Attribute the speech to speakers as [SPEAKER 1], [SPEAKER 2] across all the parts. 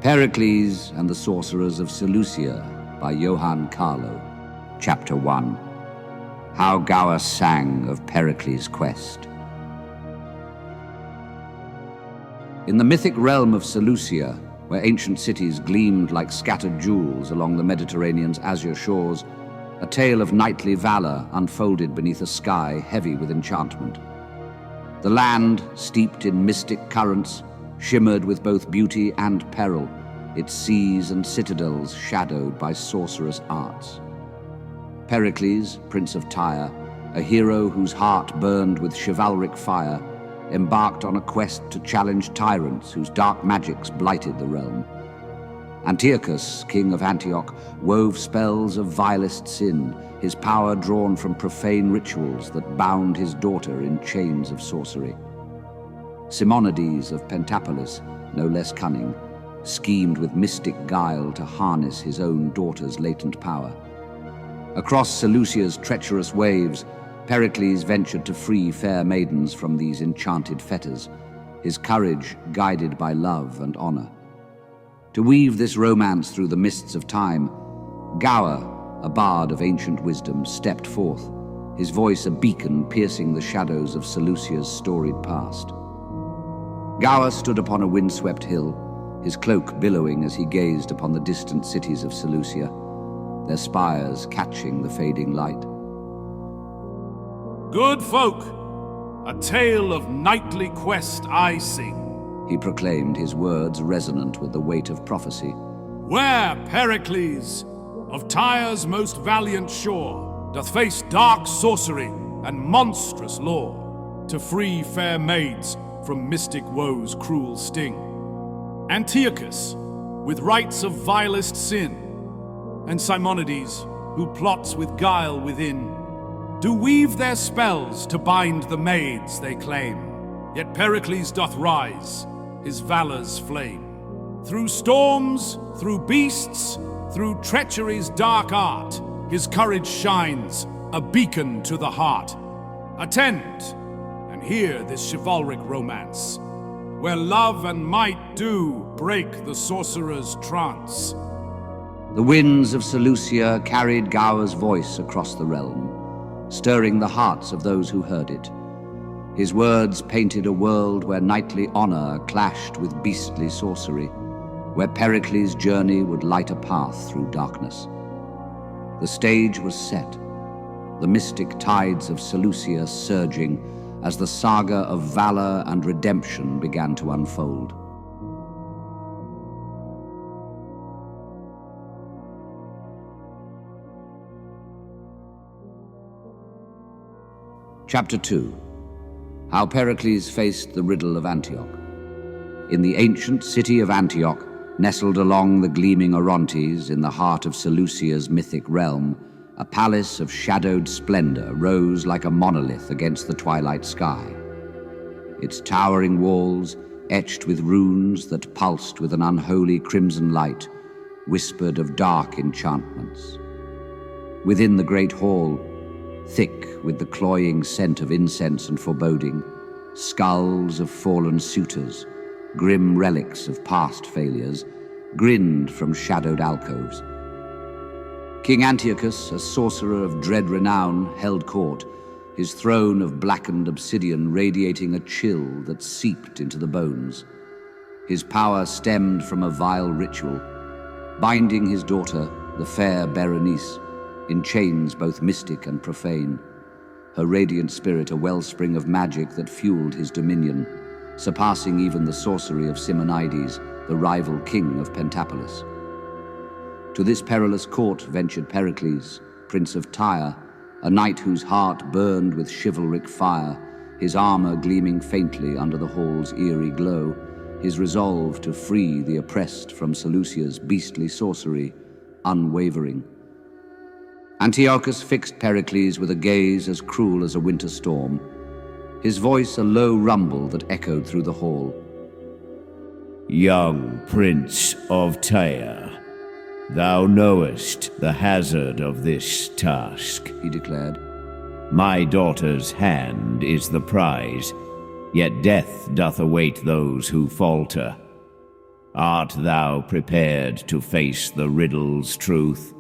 [SPEAKER 1] Pericles and the Sorcerers of Seleucia by Johann Karlo. Chapter 1. How Gower sang of Pericles' quest. In the mythic realm of Seleucia, where ancient cities gleamed like scattered jewels along the Mediterranean's azure shores, a tale of knightly valor unfolded beneath a sky heavy with enchantment. The land, steeped in mystic currents, shimmered with both beauty and peril, its seas and citadels shadowed by sorcerous arts. Pericles, Prince of Tyre, a hero whose heart burned with chivalric fire, embarked on a quest to challenge tyrants whose dark magics blighted the realm. Antiochus, king of Antioch, wove spells of vilest sin, his power drawn from profane rituals that bound his daughter in chains of sorcery. Simonides of Pentapolis, no less cunning, schemed with mystic guile to harness his own daughter's latent power. Across Seleucia's treacherous waves, Pericles ventured to free fair maidens from these enchanted fetters, his courage guided by love and honor. To weave this romance through the mists of time, Gower, a bard of ancient wisdom, stepped forth, his voice a beacon piercing the shadows of Seleucia's storied past. Gower stood upon a windswept hill, his cloak billowing as he gazed upon the distant cities of Seleucia, their spires catching the fading light.
[SPEAKER 2] Good folk, a tale of knightly quest I sing,
[SPEAKER 1] he proclaimed, his words resonant with the weight of prophecy.
[SPEAKER 2] Where Pericles, of Tyre's most valiant shore, doth face dark sorcery and monstrous lore, to free fair maids from mystic woe's cruel sting. Antiochus, with rites of vilest sin, and Simonides, who plots with guile within, do weave their spells to bind the maids they claim. Yet Pericles doth rise, his valor's flame. Through storms, through beasts, through treachery's dark art, his courage shines, a beacon to the heart. Attend, and hear this chivalric romance, where love and might do break the sorcerer's trance.
[SPEAKER 1] The winds of Seleucia carried Gower's voice across the realm, stirring the hearts of those who heard it. His words painted a world where knightly honor clashed with beastly sorcery, where Pericles' journey would light a path through darkness. The stage was set, the mystic tides of Seleucia surging as the saga of valor and redemption began to unfold. Chapter 2. How Pericles faced the Riddle of Antioch. In the ancient city of Antioch, nestled along the gleaming Orontes in the heart of Seleucia's mythic realm, a palace of shadowed splendor rose like a monolith against the twilight sky. Its towering walls, etched with runes that pulsed with an unholy crimson light, whispered of dark enchantments. Within the great hall, thick with the cloying scent of incense and foreboding, skulls of fallen suitors, grim relics of past failures, grinned from shadowed alcoves. King Antiochus, a sorcerer of dread renown, held court, his throne of blackened obsidian radiating a chill that seeped into the bones. His power stemmed from a vile ritual, binding his daughter, the fair Berenice, in chains both mystic and profane, her radiant spirit a wellspring of magic that fueled his dominion, surpassing even the sorcery of Simonides, the rival king of Pentapolis. To this perilous court ventured Pericles, Prince of Tyre, a knight whose heart burned with chivalric fire, his armor gleaming faintly under the hall's eerie glow, his resolve to free the oppressed from Seleucia's beastly sorcery, unwavering. Antiochus fixed Pericles with a gaze as cruel as a winter storm, his voice a low rumble that echoed through the hall.
[SPEAKER 3] Young Prince of Tyre, thou knowest the hazard of this task,
[SPEAKER 1] he declared.
[SPEAKER 3] My daughter's hand is the prize, yet death doth await those who falter. Art thou prepared to face the riddle's truth?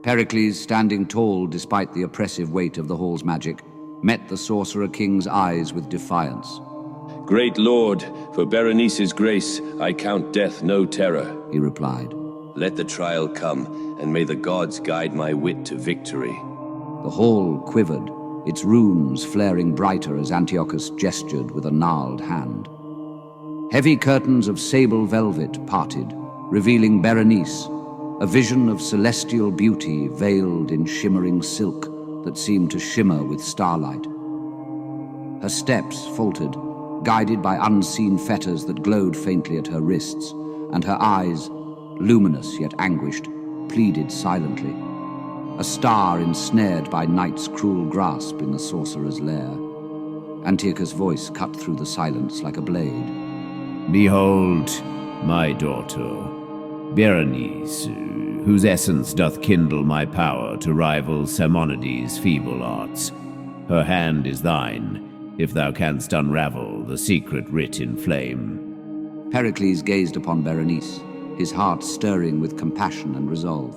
[SPEAKER 1] Pericles, standing tall despite the oppressive weight of the hall's magic, met the Sorcerer King's eyes with defiance.
[SPEAKER 4] Great Lord, for Berenice's grace, I count death no terror,
[SPEAKER 1] He replied.
[SPEAKER 4] Let the trial come, and may the gods guide my wit to victory.
[SPEAKER 1] The hall quivered, its runes flaring brighter as Antiochus gestured with a gnarled hand. Heavy curtains of sable velvet parted, revealing Berenice, a vision of celestial beauty veiled in shimmering silk that seemed to shimmer with starlight. Her steps faltered, guided by unseen fetters that glowed faintly at her wrists, and her eyes, luminous yet anguished, pleaded silently. A star ensnared by night's cruel grasp in the sorcerer's lair. Antiochus' voice cut through the silence like a blade.
[SPEAKER 3] Behold, my daughter, Berenice, whose essence doth kindle my power to rival Simonides' feeble arts. Her hand is thine, if thou canst unravel the secret writ in flame.
[SPEAKER 1] Pericles gazed upon Berenice, his heart stirring with compassion and resolve.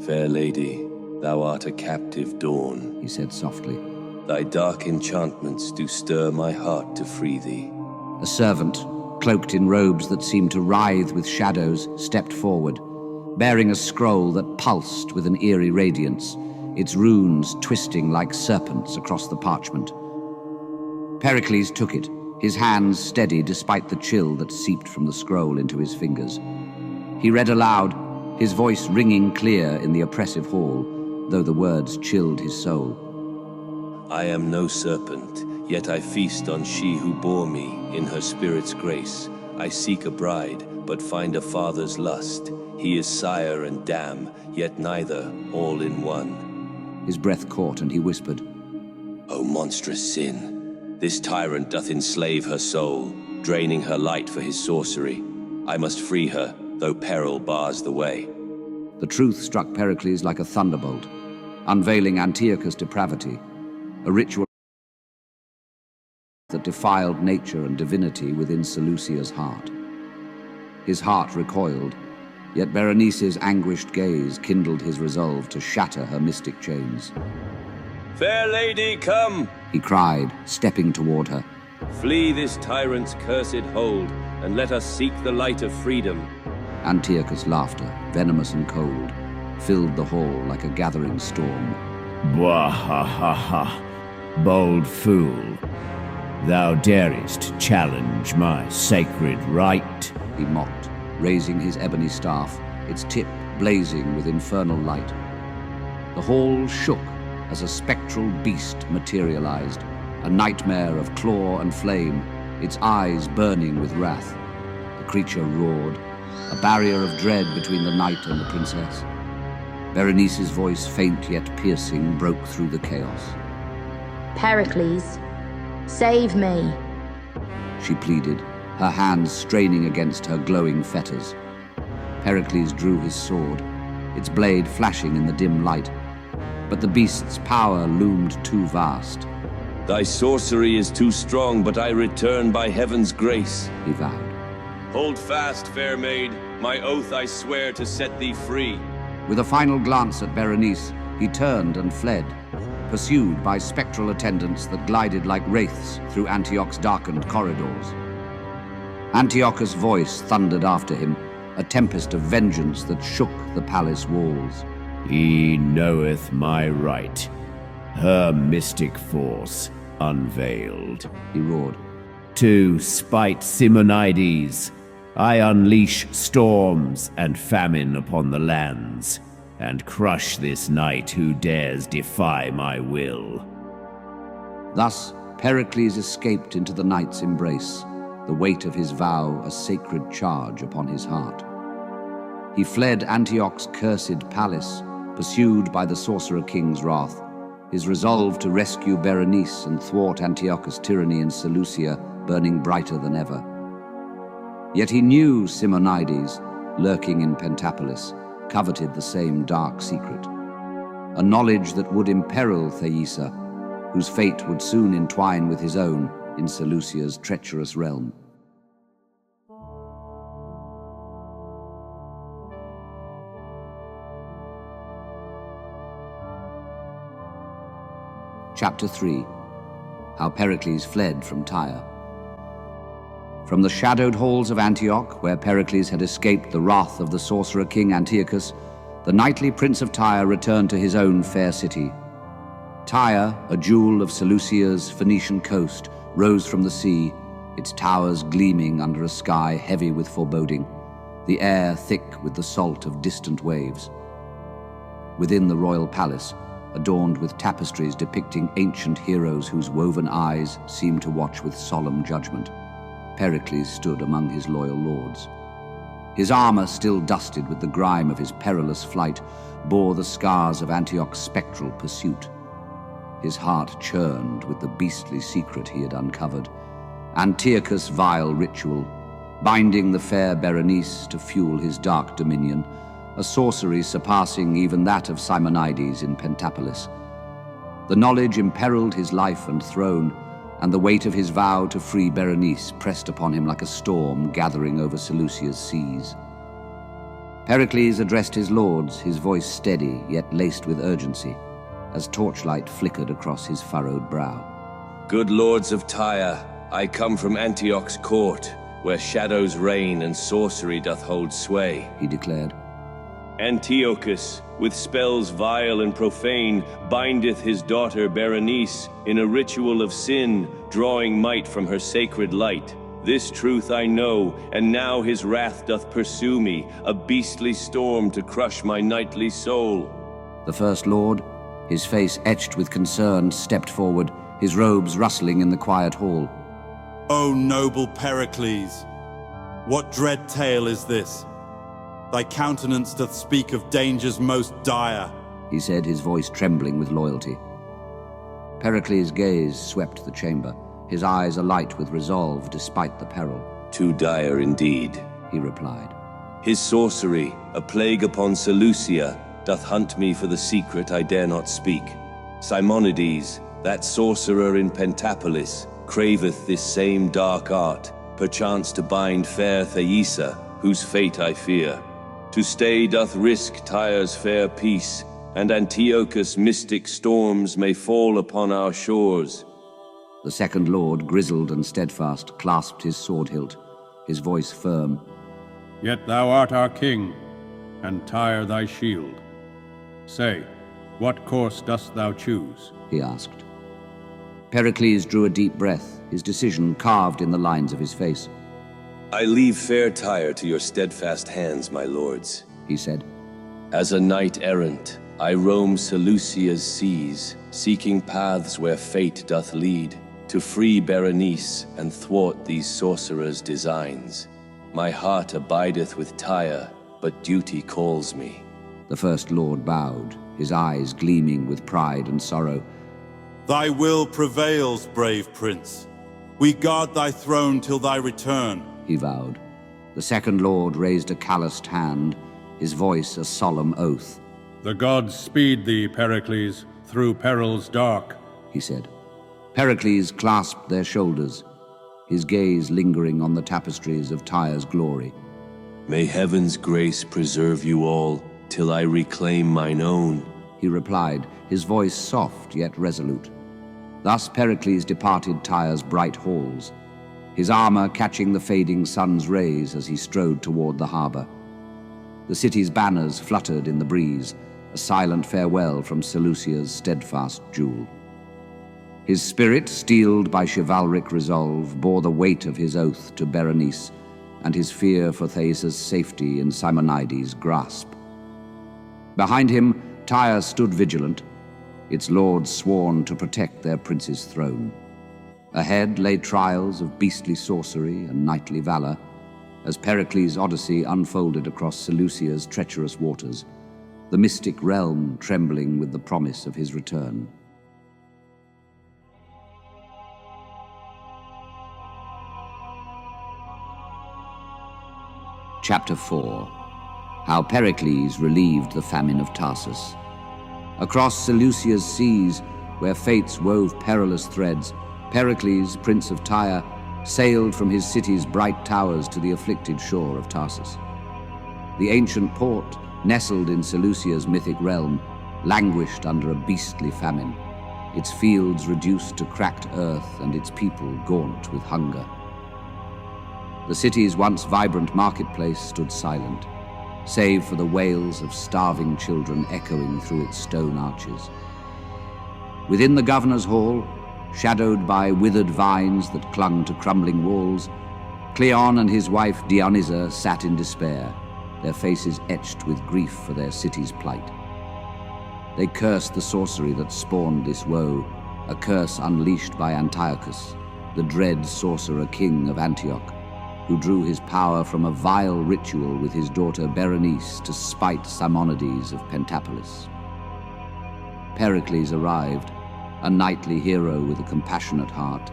[SPEAKER 4] Fair lady, thou art a captive dawn,
[SPEAKER 1] He said softly.
[SPEAKER 4] Thy dark enchantments do stir my heart to free thee.
[SPEAKER 1] A servant, cloaked in robes that seemed to writhe with shadows, stepped forward, bearing a scroll that pulsed with an eerie radiance, its runes twisting like serpents across the parchment. Pericles took it, his hands steady despite the chill that seeped from the scroll into his fingers. He read aloud, his voice ringing clear in the oppressive hall, though the words chilled his soul.
[SPEAKER 4] I am no serpent, yet I feast on she who bore me in her spirit's grace. I seek a bride, but find a father's lust. He is sire and dam, yet neither, all in one.
[SPEAKER 1] His breath caught and he whispered,
[SPEAKER 4] O monstrous sin! This tyrant doth enslave her soul, draining her light for his sorcery. I must free her, though peril bars the way.
[SPEAKER 1] The truth struck Pericles like a thunderbolt, unveiling Antiochus' depravity, a ritual that defiled nature and divinity within Seleucia's heart. His heart recoiled, yet Berenice's anguished gaze kindled his resolve to shatter her mystic chains.
[SPEAKER 4] Fair lady, come!
[SPEAKER 1] He cried, stepping toward her.
[SPEAKER 4] Flee this tyrant's cursed hold, and let us seek the light of freedom.
[SPEAKER 1] Antiochus' laughter, venomous and cold, filled the hall like a gathering storm.
[SPEAKER 3] Bwahahaha, bold fool. Thou darest challenge my sacred right?
[SPEAKER 1] He mocked, raising his ebony staff, its tip blazing with infernal light. The hall shook as a spectral beast materialized, a nightmare of claw and flame, its eyes burning with wrath. The creature roared, a barrier of dread between the knight and the princess. Berenice's voice, faint yet piercing, broke through the chaos.
[SPEAKER 5] Pericles, save me.
[SPEAKER 1] She pleaded, her hands straining against her glowing fetters. Pericles drew his sword, its blade flashing in the dim light. But the beast's power loomed too vast.
[SPEAKER 4] Thy sorcery is too strong, but I return by heaven's grace,
[SPEAKER 1] He vowed.
[SPEAKER 4] Hold fast, fair maid. My oath I swear to set thee free.
[SPEAKER 1] With a final glance at Berenice, he turned and fled, pursued by spectral attendants that glided like wraiths through Antioch's darkened corridors. Antiochus' voice thundered after him, a tempest of vengeance that shook the palace walls.
[SPEAKER 3] He knoweth my right, her mystic force unveiled.
[SPEAKER 1] He roared.
[SPEAKER 3] To spite Simonides, I unleash storms and famine upon the lands, and crush this knight who dares defy my will.
[SPEAKER 1] Thus, Pericles escaped into the night's embrace, the weight of his vow a sacred charge upon his heart. He fled Antioch's cursed palace, pursued by the Sorcerer King's wrath, his resolve to rescue Berenice and thwart Antiochus' tyranny in Seleucia burning brighter than ever. Yet he knew Simonides, lurking in Pentapolis, coveted the same dark secret, a knowledge that would imperil Thaisa, whose fate would soon entwine with his own in Seleucia's treacherous realm. Chapter 3. How Pericles fled from Tyre. From the shadowed halls of Antioch, where Pericles had escaped the wrath of the sorcerer king Antiochus, the knightly prince of Tyre returned to his own fair city. Tyre, a jewel of Seleucia's Phoenician coast, rose from the sea, its towers gleaming under a sky heavy with foreboding, the air thick with the salt of distant waves. Within the royal palace, adorned with tapestries depicting ancient heroes whose woven eyes seemed to watch with solemn judgment, Pericles stood among his loyal lords. His armor, still dusted with the grime of his perilous flight, bore the scars of Antioch's spectral pursuit. His heart churned with the beastly secret he had uncovered, Antiochus' vile ritual, binding the fair Berenice to fuel his dark dominion, a sorcery surpassing even that of Simonides in Pentapolis. The knowledge imperiled his life and throne, and the weight of his vow to free Berenice pressed upon him like a storm gathering over Seleucia's seas. Pericles addressed his lords, his voice steady yet laced with urgency, as torchlight flickered across his furrowed brow.
[SPEAKER 4] Good lords of Tyre, I come from Antioch's court, where shadows reign and sorcery doth hold sway,
[SPEAKER 1] he declared.
[SPEAKER 4] Antiochus, with spells vile and profane, bindeth his daughter Berenice in a ritual of sin, drawing might from her sacred light. This truth I know, and now his wrath doth pursue me, a beastly storm to crush my knightly soul.
[SPEAKER 1] The First Lord, his face etched with concern, stepped forward, his robes rustling in the quiet hall.
[SPEAKER 6] O noble Pericles, what dread tale is this? Thy countenance doth speak of dangers most dire,
[SPEAKER 1] he said, his voice trembling with loyalty. Pericles' gaze swept the chamber, his eyes alight with resolve despite the peril.
[SPEAKER 4] Too dire indeed,
[SPEAKER 1] he replied.
[SPEAKER 4] His sorcery, a plague upon Seleucia, doth hunt me for the secret I dare not speak. Simonides, that sorcerer in Pentapolis, craveth this same dark art, perchance to bind fair Thaisa, whose fate I fear. To stay doth risk Tyre's fair peace, and Antiochus' mystic storms may fall upon our shores.
[SPEAKER 1] The Second Lord, grizzled and steadfast, clasped his sword hilt, his voice firm.
[SPEAKER 7] Yet thou art our king, and Tyre thy shield. Say, what course dost thou choose?
[SPEAKER 1] He asked. Pericles drew a deep breath, his decision carved in the lines of his face.
[SPEAKER 4] I leave fair Tyre to your steadfast hands, my lords,
[SPEAKER 1] he said.
[SPEAKER 4] As a knight errant, I roam Seleucia's seas, seeking paths where fate doth lead, to free Berenice and thwart these sorcerers' designs. My heart abideth with Tyre, but duty calls me.
[SPEAKER 1] The First Lord bowed, his eyes gleaming with pride and sorrow.
[SPEAKER 6] Thy will prevails, brave prince. We guard thy throne till thy return,
[SPEAKER 1] he vowed. The Second Lord raised a calloused hand, his voice a solemn oath.
[SPEAKER 7] The gods speed thee, Pericles, through perils dark,
[SPEAKER 1] he said. Pericles clasped their shoulders, his gaze lingering on the tapestries of Tyre's glory.
[SPEAKER 4] May heaven's grace preserve you all, till I reclaim mine own,
[SPEAKER 1] he replied, his voice soft yet resolute. Thus Pericles departed Tyre's bright halls, his armor catching the fading sun's rays as he strode toward the harbor. The city's banners fluttered in the breeze, a silent farewell from Seleucia's steadfast jewel. His spirit, steeled by chivalric resolve, bore the weight of his oath to Berenice, and his fear for Thaisa's safety in Simonides' grasp. Behind him, Tyre stood vigilant, its lords sworn to protect their prince's throne. Ahead lay trials of beastly sorcery and knightly valor, as Pericles' odyssey unfolded across Seleucia's treacherous waters, the mystic realm trembling with the promise of his return. Chapter 4. How Pericles relieved the famine of Tarsus. Across Seleucia's seas, where fates wove perilous threads, Pericles, prince of Tyre, sailed from his city's bright towers to the afflicted shore of Tarsus. The ancient port, nestled in Seleucia's mythic realm, languished under a beastly famine. its fields reduced to cracked earth and its people gaunt with hunger. The city's once vibrant marketplace stood silent, save for the wails of starving children echoing through its stone arches. Within the governor's hall, shadowed by withered vines that clung to crumbling walls, Cleon and his wife Dionysa sat in despair, their faces etched with grief for their city's plight. They cursed the sorcery that spawned this woe, a curse unleashed by Antiochus, the dread sorcerer king of Antioch, who drew his power from a vile ritual with his daughter Berenice to spite Simonides of Pentapolis. Pericles arrived, a knightly hero with a compassionate heart,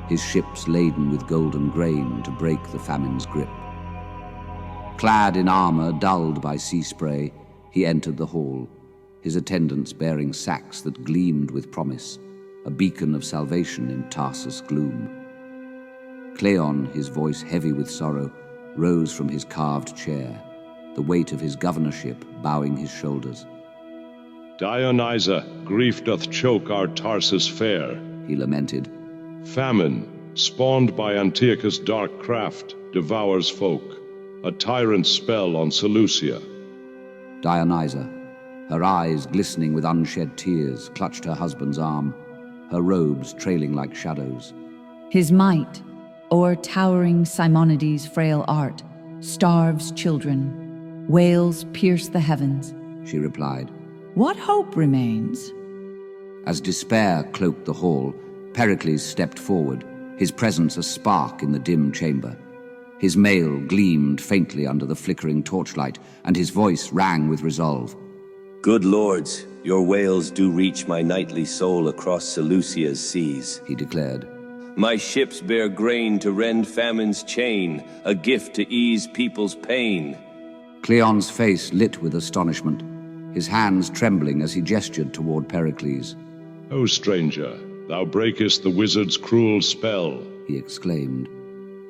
[SPEAKER 1] his ships laden with golden grain to break the famine's grip. Clad in armor dulled by sea spray, he entered the hall, his attendants bearing sacks that gleamed with promise, a beacon of salvation in Tarsus gloom. Cleon, his voice heavy with sorrow, rose from his carved chair, the weight of his governorship bowing his shoulders.
[SPEAKER 8] Dionysa, grief doth choke our Tarsus fair,
[SPEAKER 1] He lamented.
[SPEAKER 8] Famine, spawned by Antiochus' dark craft, devours folk, a tyrant spell on Seleucia.
[SPEAKER 1] Dionysa, her eyes glistening with unshed tears, clutched her husband's arm, her robes trailing like shadows.
[SPEAKER 9] His might, o'er-towering Simonides' frail art, starves children, wails pierce the heavens,
[SPEAKER 1] She replied.
[SPEAKER 9] What hope remains?
[SPEAKER 1] As despair cloaked the hall, Pericles stepped forward, his presence a spark in the dim chamber. His mail gleamed faintly under the flickering torchlight, and his voice rang with resolve.
[SPEAKER 4] Good lords, your wails do reach my knightly soul across Seleucia's seas,
[SPEAKER 1] He declared.
[SPEAKER 4] My ships bear grain to rend famine's chain, a gift to ease people's pain.
[SPEAKER 1] Cleon's face lit with astonishment, his hands trembling as he gestured toward Pericles.
[SPEAKER 8] O stranger, thou breakest the wizard's cruel spell,
[SPEAKER 1] He exclaimed.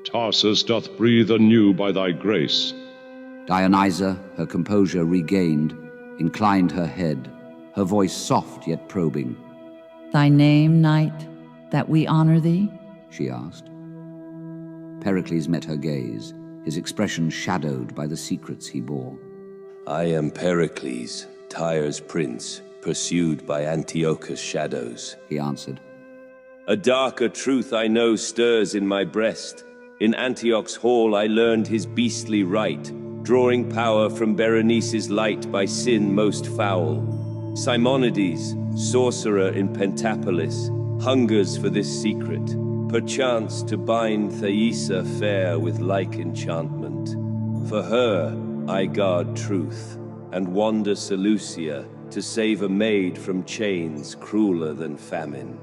[SPEAKER 8] Tarsus doth breathe anew by thy grace.
[SPEAKER 1] Dionysa, her composure regained, inclined her head, her voice soft yet probing.
[SPEAKER 9] Thy name, knight, that we honor thee?
[SPEAKER 1] She asked. Pericles met her gaze, his expression shadowed by the secrets he bore.
[SPEAKER 4] I am Pericles, Tyre's prince, pursued by Antiochus' shadows,
[SPEAKER 1] He answered.
[SPEAKER 4] A darker truth I know stirs in my breast. In Antioch's hall I learned his beastly rite, drawing power from Berenice's light by sin most foul. Simonides, sorcerer in Pentapolis, hungers for this secret, perchance to bind Thaisa fair with like enchantment. For her I guard truth, and wander Seleucia to save a maid from chains crueler than famine.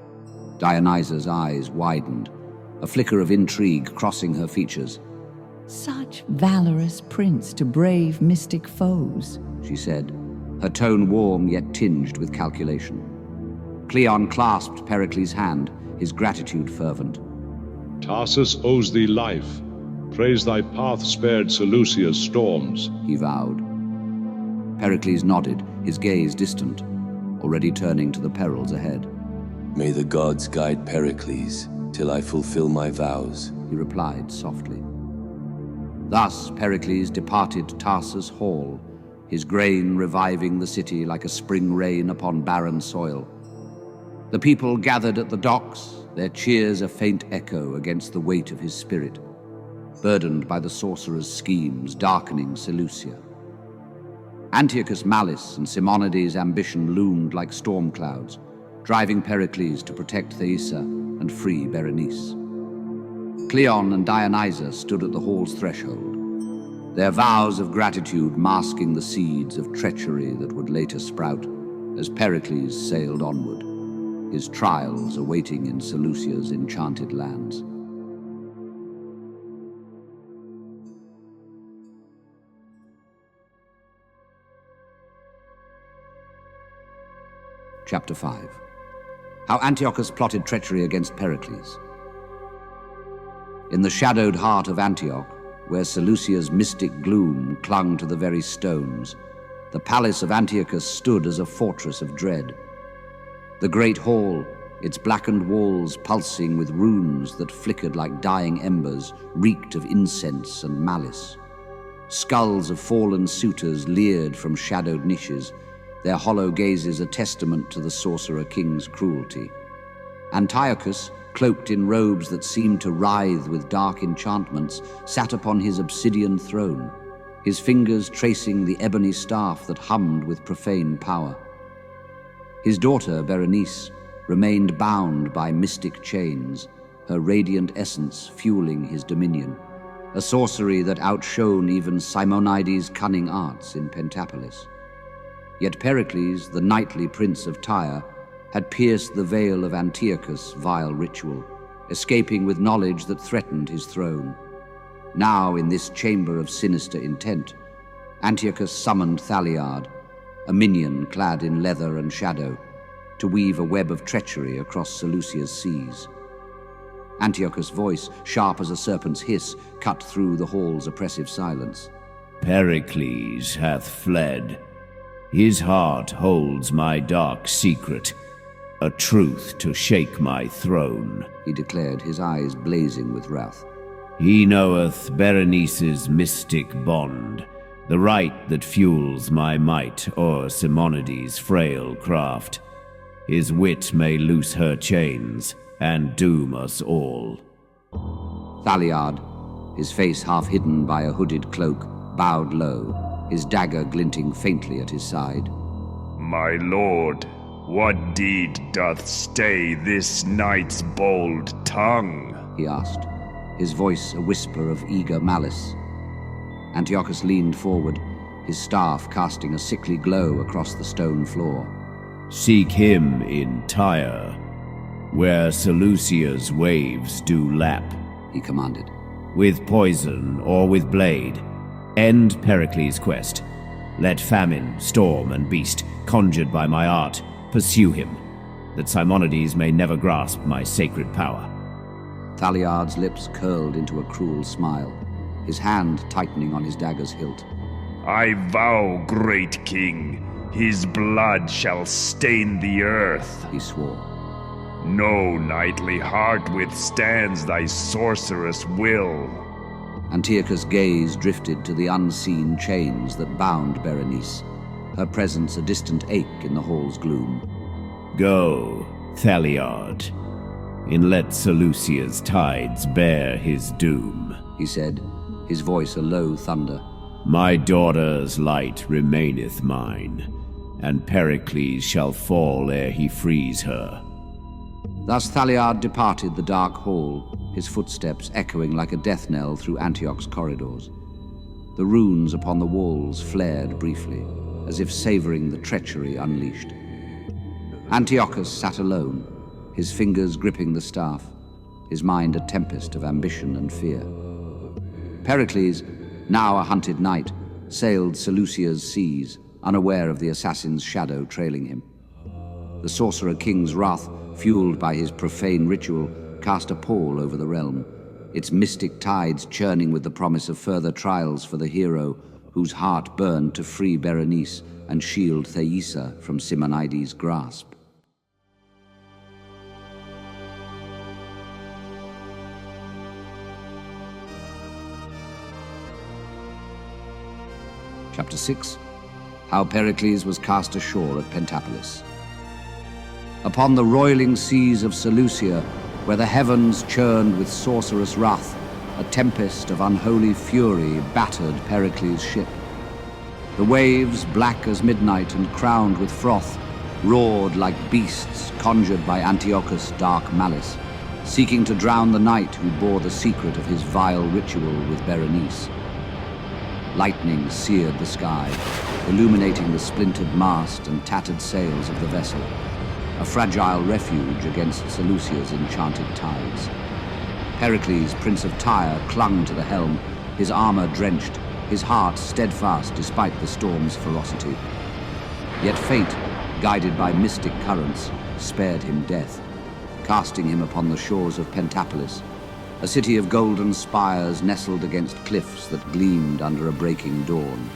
[SPEAKER 1] Dionysa's eyes widened, a flicker of intrigue crossing her features.
[SPEAKER 9] Such valorous prince to brave mystic foes,
[SPEAKER 1] She said, her tone warm yet tinged with calculation. Cleon clasped Pericles' hand, his gratitude fervent.
[SPEAKER 8] Tarsus owes thee life. Praise thy path spared Seleucia's storms,
[SPEAKER 1] He vowed. Pericles nodded, his gaze distant, already turning to the perils ahead.
[SPEAKER 4] May the gods guide Pericles till I fulfill my vows,
[SPEAKER 1] He replied softly. Thus Pericles departed Tarsus' hall, his grain reviving the city like a spring rain upon barren soil. The people gathered at the docks, their cheers a faint echo against the weight of his spirit, burdened by the sorcerer's schemes darkening Seleucia. Antiochus' malice and Simonides' ambition loomed like storm clouds, driving Pericles to protect Thaisa and free Berenice. Cleon and Dionysa stood at the hall's threshold, their vows of gratitude masking the seeds of treachery that would later sprout as Pericles sailed onward, his trials awaiting in Seleucia's enchanted lands. Chapter 5. How Antiochus plotted treachery against Pericles. In the shadowed heart of Antioch, where Seleucia's mystic gloom clung to the very stones, the palace of Antiochus stood as a fortress of dread. The great hall, its blackened walls pulsing with runes that flickered like dying embers, reeked of incense and malice. Skulls of fallen suitors leered from shadowed niches, their hollow gazes a testament to the Sorcerer King's cruelty. Antiochus, cloaked in robes that seemed to writhe with dark enchantments, sat upon his obsidian throne, his fingers tracing the ebony staff that hummed with profane power. His daughter, Berenice, remained bound by mystic chains, her radiant essence fueling his dominion, a sorcery that outshone even Simonides' cunning arts in Pentapolis. Yet Pericles, the knightly prince of Tyre, had pierced the veil of Antiochus' vile ritual, escaping with knowledge that threatened his throne. Now, in this chamber of sinister intent, Antiochus summoned Thaliard, a minion clad in leather and shadow, to weave a web of treachery across Seleucia's seas. Antiochus' voice, sharp as a serpent's hiss, cut through the hall's oppressive silence.
[SPEAKER 3] Pericles hath fled. His heart holds my dark secret, a truth to shake my throne,
[SPEAKER 1] he declared, his eyes blazing with wrath.
[SPEAKER 3] He knoweth Berenice's mystic bond, the right that fuels my might o'er Simonides' frail craft. His wit may loose her chains and doom us all.
[SPEAKER 1] Thaliard, his face half hidden by a hooded cloak, bowed low, his dagger glinting faintly at his side.
[SPEAKER 10] My lord, what deed doth stay this knight's bold tongue?
[SPEAKER 1] He asked, his voice a whisper of eager malice. Antiochus leaned forward, his staff casting a sickly glow across the stone floor.
[SPEAKER 3] Seek him in Tyre, where Seleucia's waves do lap,
[SPEAKER 1] he commanded.
[SPEAKER 3] With poison or with blade, end Pericles' quest. Let famine, storm, and beast, conjured by my art, pursue him, that Simonides may never grasp my sacred power.
[SPEAKER 1] Thaliard's lips curled into a cruel smile, his hand tightening on his dagger's hilt.
[SPEAKER 10] I vow, great king, his blood shall stain the earth,
[SPEAKER 1] he swore.
[SPEAKER 10] No knightly heart withstands thy sorcerous will.
[SPEAKER 1] Antiochus' gaze drifted to the unseen chains that bound Berenice, her presence a distant ache in the hall's gloom.
[SPEAKER 3] Go, Thaliard, and let Seleucia's tides bear his doom,
[SPEAKER 1] he said, his voice a low thunder.
[SPEAKER 3] My daughter's light remaineth mine, and Pericles shall fall ere he frees her.
[SPEAKER 1] Thus Thaliard departed the dark hall, his footsteps echoing like a death knell through Antioch's corridors. The runes upon the walls flared briefly, as if savoring the treachery unleashed. Antiochus sat alone, his fingers gripping the staff, his mind a tempest of ambition and fear. Pericles, now a hunted knight, sailed Seleucia's seas, unaware of the assassin's shadow trailing him. The Sorcerer King's wrath, fueled by his profane ritual, cast a pall over the realm, its mystic tides churning with the promise of further trials for the hero whose heart burned to free Berenice and shield Thaisa from Simonides' grasp. Chapter 6. How Pericles was cast ashore at Pentapolis. Upon the roiling seas of Seleucia, where the heavens churned with sorcerous wrath, a tempest of unholy fury battered Pericles' ship. The waves, black as midnight and crowned with froth, roared like beasts conjured by Antiochus' dark malice, seeking to drown the knight who bore the secret of his vile ritual with Berenice. Lightning seared the sky, illuminating the splintered mast and tattered sails of the vessel, a fragile refuge against Seleucia's enchanted tides. Pericles, Prince of Tyre, clung to the helm, his armor drenched, his heart steadfast despite the storm's ferocity. Yet fate, guided by mystic currents, spared him death, casting him upon the shores of Pentapolis, a city of golden spires nestled against cliffs that gleamed under a breaking dawn.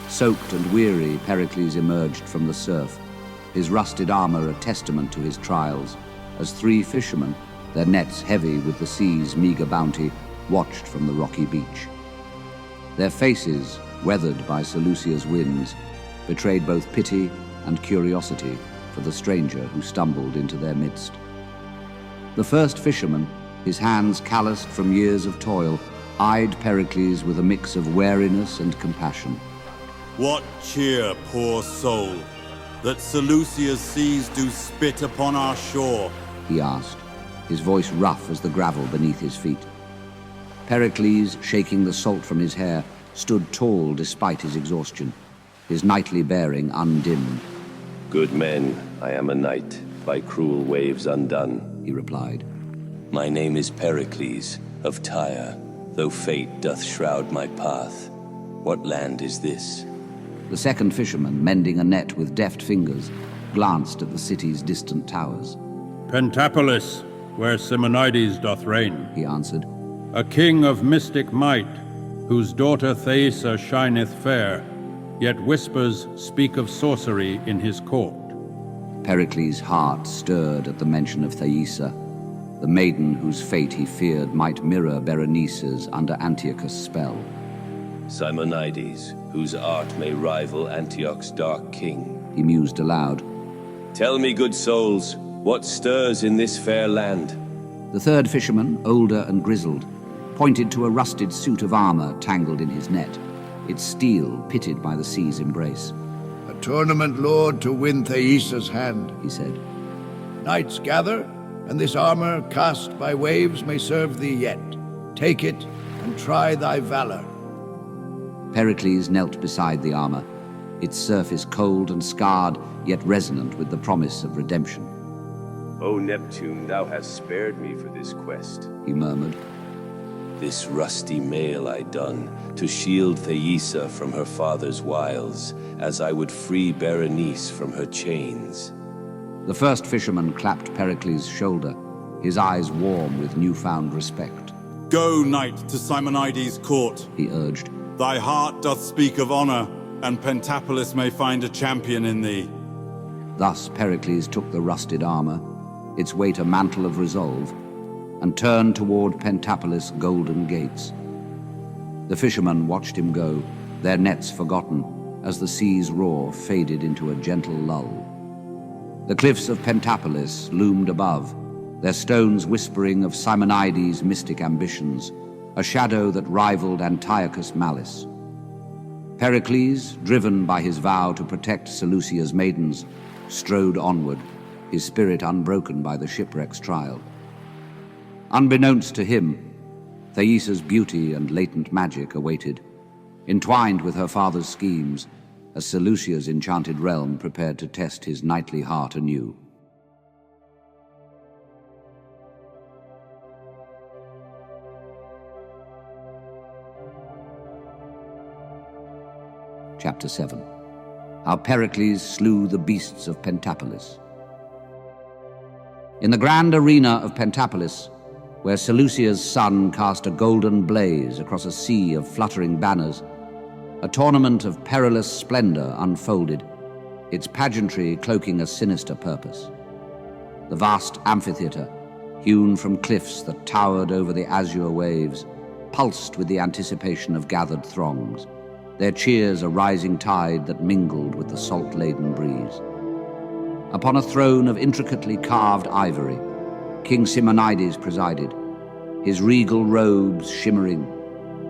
[SPEAKER 1] Soaked and weary, Pericles emerged from the surf, his rusted armor a testament to his trials, as 3 fishermen, their nets heavy with the sea's meager bounty, watched from the rocky beach. Their faces, weathered by Seleucia's winds, betrayed both pity and curiosity for the stranger who stumbled into their midst. The first fisherman, his hands calloused from years of toil, eyed Pericles with a mix of wariness and compassion.
[SPEAKER 6] What cheer, poor soul, that Seleucia's seas do spit upon our shore?
[SPEAKER 1] He asked, his voice rough as the gravel beneath his feet. Pericles, shaking the salt from his hair, stood tall despite his exhaustion, his knightly bearing undimmed.
[SPEAKER 4] Good men, I am a knight, by cruel waves undone,
[SPEAKER 1] he replied.
[SPEAKER 4] My name is Pericles, of Tyre, though fate doth shroud my path. What land is this?
[SPEAKER 1] The second fisherman, mending a net with deft fingers, glanced at the city's distant towers.
[SPEAKER 7] Pentapolis, where Simonides doth reign,
[SPEAKER 1] he answered.
[SPEAKER 7] A king of mystic might, whose daughter Thaisa shineth fair, yet whispers speak of sorcery in his court.
[SPEAKER 1] Pericles' heart stirred at the mention of Thaisa, the maiden whose fate he feared might mirror Berenice's under Antiochus' spell.
[SPEAKER 4] Simonides, whose art may rival Antioch's dark king,
[SPEAKER 1] he mused aloud.
[SPEAKER 4] Tell me, good souls, what stirs in this fair land?
[SPEAKER 1] The third fisherman, older and grizzled, pointed to a rusted suit of armor tangled in his net, its steel pitted by the sea's embrace.
[SPEAKER 11] A tournament, Lord, to win Thaisa's hand,
[SPEAKER 1] he said.
[SPEAKER 11] Knights gather, and this armor cast by waves may serve thee yet. Take it, and try thy valor.
[SPEAKER 1] Pericles knelt beside the armor, its surface cold and scarred, yet resonant with the promise of redemption.
[SPEAKER 4] O Neptune, thou hast spared me for this quest,
[SPEAKER 1] he murmured.
[SPEAKER 4] This rusty mail I done, to shield Thaisa from her father's wiles, as I would free Berenice from her chains.
[SPEAKER 1] The first fisherman clapped Pericles' shoulder, his eyes warm with newfound respect.
[SPEAKER 6] Go, knight, to Simonides' court,
[SPEAKER 1] he urged.
[SPEAKER 6] Thy heart doth speak of honor, and Pentapolis may find a champion in thee.
[SPEAKER 1] Thus Pericles took the rusted armor, its weight a mantle of resolve, and turned toward Pentapolis' golden gates. The fishermen watched him go, their nets forgotten, as the sea's roar faded into a gentle lull. The cliffs of Pentapolis loomed above, their stones whispering of Simonides' mystic ambitions, a shadow that rivaled Antiochus' malice. Pericles, driven by his vow to protect Seleucia's maidens, strode onward, his spirit unbroken by the shipwreck's trial. Unbeknownst to him, Thaisa's beauty and latent magic awaited, entwined with her father's schemes, as Seleucia's enchanted realm prepared to test his knightly heart anew. Chapter 7. How Pericles Slew the Beasts of Pentapolis. In the grand arena of Pentapolis, where Seleucia's sun cast a golden blaze across a sea of fluttering banners, a tournament of perilous splendor unfolded, its pageantry cloaking a sinister purpose. The vast amphitheater, hewn from cliffs that towered over the azure waves, pulsed with the anticipation of gathered throngs, their cheers a rising tide that mingled with the salt-laden breeze. Upon a throne of intricately carved ivory, King Simonides presided, his regal robes shimmering,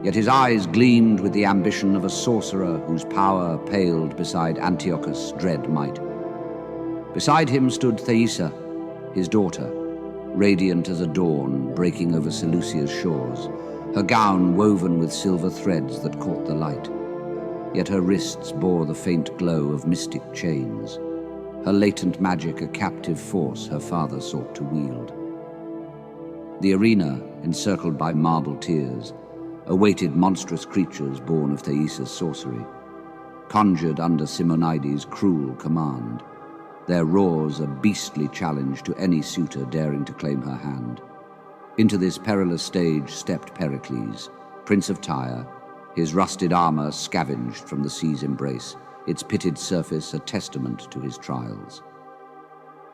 [SPEAKER 1] yet his eyes gleamed with the ambition of a sorcerer whose power paled beside Antiochus' dread might. Beside him stood Thaisa, his daughter, radiant as a dawn breaking over Seleucia's shores, her gown woven with silver threads that caught the light. Yet her wrists bore the faint glow of mystic chains, her latent magic a captive force her father sought to wield. The arena, encircled by marble tiers, awaited monstrous creatures born of Thaisa's sorcery, conjured under Simonides' cruel command, their roars a beastly challenge to any suitor daring to claim her hand. Into this perilous stage stepped Pericles, Prince of Tyre, his rusted armor scavenged from the sea's embrace, its pitted surface a testament to his trials.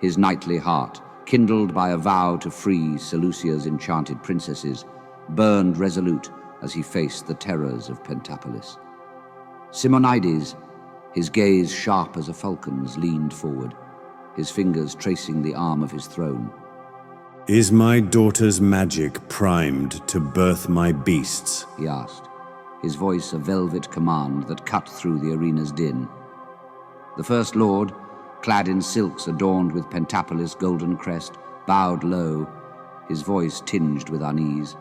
[SPEAKER 1] His knightly heart kindled by a vow to free Seleucia's enchanted princesses, burned resolute as he faced the terrors of Pentapolis. Simonides, his gaze sharp as a falcon's, leaned forward, his fingers tracing the arm of his throne.
[SPEAKER 12] "Is my daughter's magic primed to birth my beasts?"
[SPEAKER 1] he asked, his voice a velvet command that cut through the arena's din. The First Lord, clad in silks adorned with Pentapolis' golden crest, bowed low, his voice tinged with unease.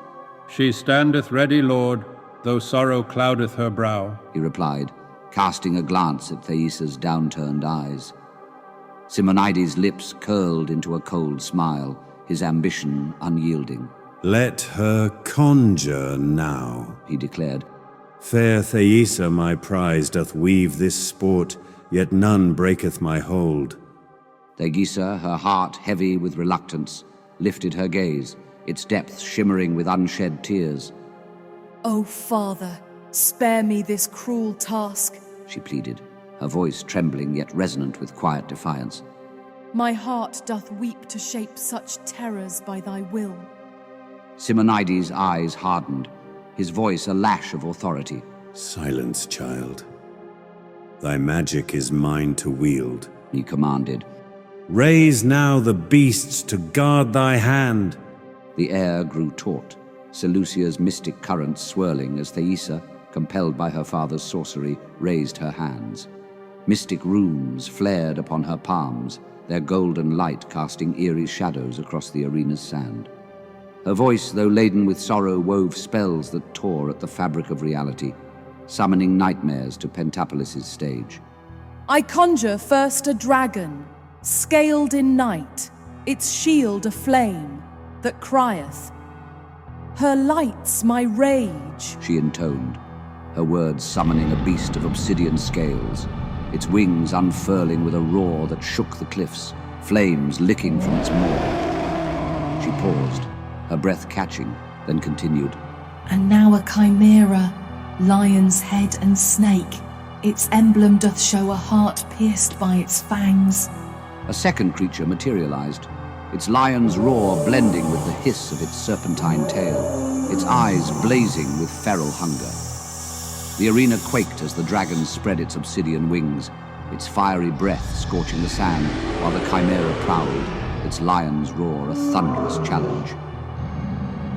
[SPEAKER 7] "She standeth ready, Lord, though sorrow cloudeth her brow,"
[SPEAKER 1] he replied, casting a glance at Thaisa's downturned eyes. Simonides' lips curled into a cold smile, his ambition unyielding.
[SPEAKER 12] "Let her conjure now,"
[SPEAKER 1] he declared.
[SPEAKER 12] "Fair Thaisa, my prize, doth weave this sport, yet none breaketh my hold."
[SPEAKER 1] Thaisa, her heart heavy with reluctance, lifted her gaze, its depths shimmering with unshed tears.
[SPEAKER 13] "O Father, spare me this cruel task,"
[SPEAKER 1] she pleaded, her voice trembling yet resonant with quiet defiance.
[SPEAKER 13] "My heart doth weep to shape such terrors by thy will."
[SPEAKER 1] Simonides' eyes hardened, his voice a lash of authority.
[SPEAKER 12] "Silence, child. Thy magic is mine to wield,"
[SPEAKER 1] he commanded.
[SPEAKER 12] "Raise now the beasts to guard thy hand."
[SPEAKER 1] The air grew taut, Seleucia's mystic currents swirling as Thaisa, compelled by her father's sorcery, raised her hands. Mystic runes flared upon her palms, their golden light casting eerie shadows across the arena's sand. Her voice, though laden with sorrow, wove spells that tore at the fabric of reality, summoning nightmares to Pentapolis' stage.
[SPEAKER 13] "I conjure first a dragon, scaled in night, its shield aflame, that crieth. Her lights my rage,"
[SPEAKER 1] she intoned, her words summoning a beast of obsidian scales, its wings unfurling with a roar that shook the cliffs, flames licking from its maw. She paused, her breath catching, then continued.
[SPEAKER 13] "And now a chimera, lion's head and snake. Its emblem doth show a heart pierced by its fangs."
[SPEAKER 1] A second creature materialized, its lion's roar blending with the hiss of its serpentine tail, its eyes blazing with feral hunger. The arena quaked as the dragon spread its obsidian wings, its fiery breath scorching the sand, while the chimera prowled, its lion's roar a thunderous challenge.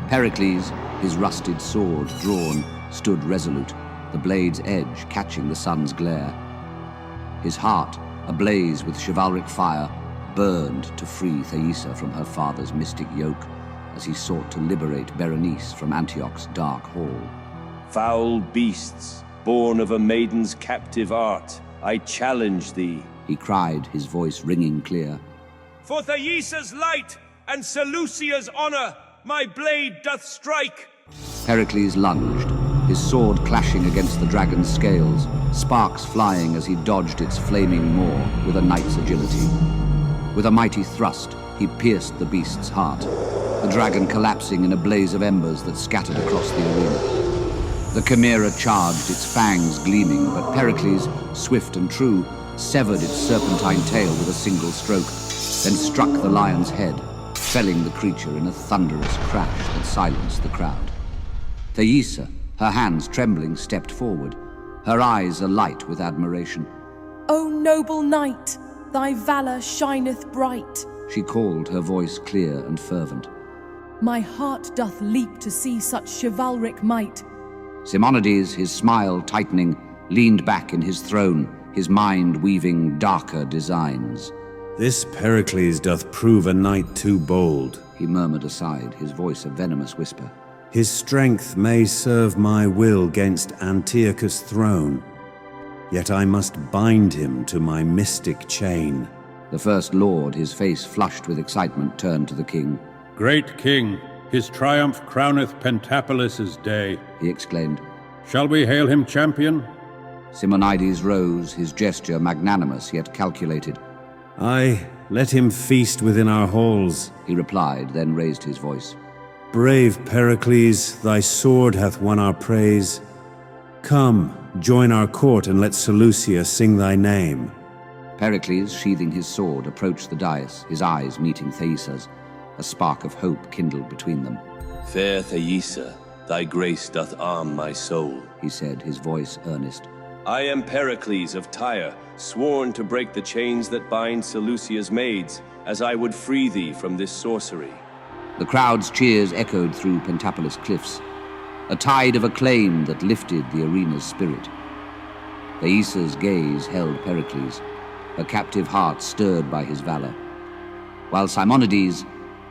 [SPEAKER 1] Pericles, his rusted sword drawn, stood resolute, the blade's edge catching the sun's glare. His heart, ablaze with chivalric fire, burned to free Thaisa from her father's mystic yoke as he sought to liberate Berenice from Antioch's dark hall.
[SPEAKER 4] "Foul beasts, born of a maiden's captive art, I challenge thee,"
[SPEAKER 1] he cried, his voice ringing clear.
[SPEAKER 14] "For Thaisa's light and Seleucia's honor, my blade doth strike."
[SPEAKER 1] Pericles lunged, his sword clashing against the dragon's scales, sparks flying as he dodged its flaming maw with a knight's agility. With a mighty thrust, he pierced the beast's heart, the dragon collapsing in a blaze of embers that scattered across the arena. The chimera charged, its fangs gleaming, but Pericles, swift and true, severed its serpentine tail with a single stroke, then struck the lion's head, felling the creature in a thunderous crash that silenced the crowd. Thaisa, her hands trembling, stepped forward, her eyes alight with admiration.
[SPEAKER 13] "O noble knight, thy valor shineth bright,"
[SPEAKER 1] she called, her voice clear and fervent.
[SPEAKER 13] "My heart doth leap to see such chivalric might."
[SPEAKER 1] Simonides, his smile tightening, leaned back in his throne, his mind weaving darker designs.
[SPEAKER 12] "This Pericles doth prove a knight too bold,"
[SPEAKER 1] he murmured aside, his voice a venomous whisper.
[SPEAKER 12] "His strength may serve my will 'gainst Antiochus' throne, yet I must bind him to my mystic chain."
[SPEAKER 1] The First Lord, his face flushed with excitement, turned to the king.
[SPEAKER 7] "Great king, his triumph crowneth Pentapolis' day,"
[SPEAKER 1] he exclaimed.
[SPEAKER 7] "Shall we hail him champion?"
[SPEAKER 1] Simonides rose, his gesture magnanimous yet calculated.
[SPEAKER 12] "Aye, let him feast within our halls,"
[SPEAKER 1] he replied, then raised his voice.
[SPEAKER 12] "Brave Pericles, thy sword hath won our praise. Come, join our court and let Seleucia sing thy name."
[SPEAKER 1] Pericles, sheathing his sword, approached the dais, his eyes meeting Thaisa's. A spark of hope kindled between them.
[SPEAKER 4] Fair Thaisa, thy grace doth arm my soul,
[SPEAKER 1] he said, his voice earnest.
[SPEAKER 4] I am Pericles of Tyre, sworn to break the chains that bind Seleucia's maids, as I would free thee from this sorcery.
[SPEAKER 1] The crowd's cheers echoed through Pentapolis cliffs, a tide of acclaim that lifted the arena's spirit. Thaisa's gaze held Pericles, her captive heart stirred by his valor, while Simonides,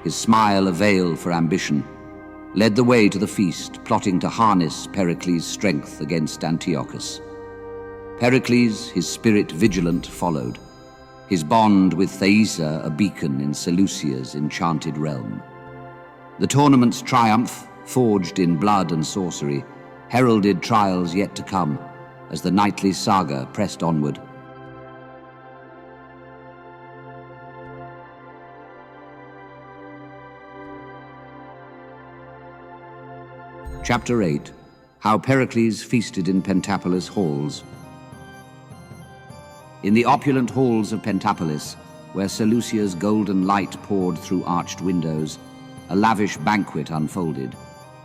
[SPEAKER 1] his smile a veil for ambition, led the way to the feast, plotting to harness Pericles' strength against Antiochus. Pericles, his spirit vigilant, followed, his bond with Thaisa a beacon in Seleucia's enchanted realm. The tournament's triumph, forged in blood and sorcery, heralded trials yet to come as the nightly saga pressed onward. Chapter 8. How Pericles feasted in Pentapolis halls. In the opulent halls of Pentapolis, where Seleucia's golden light poured through arched windows, a lavish banquet unfolded,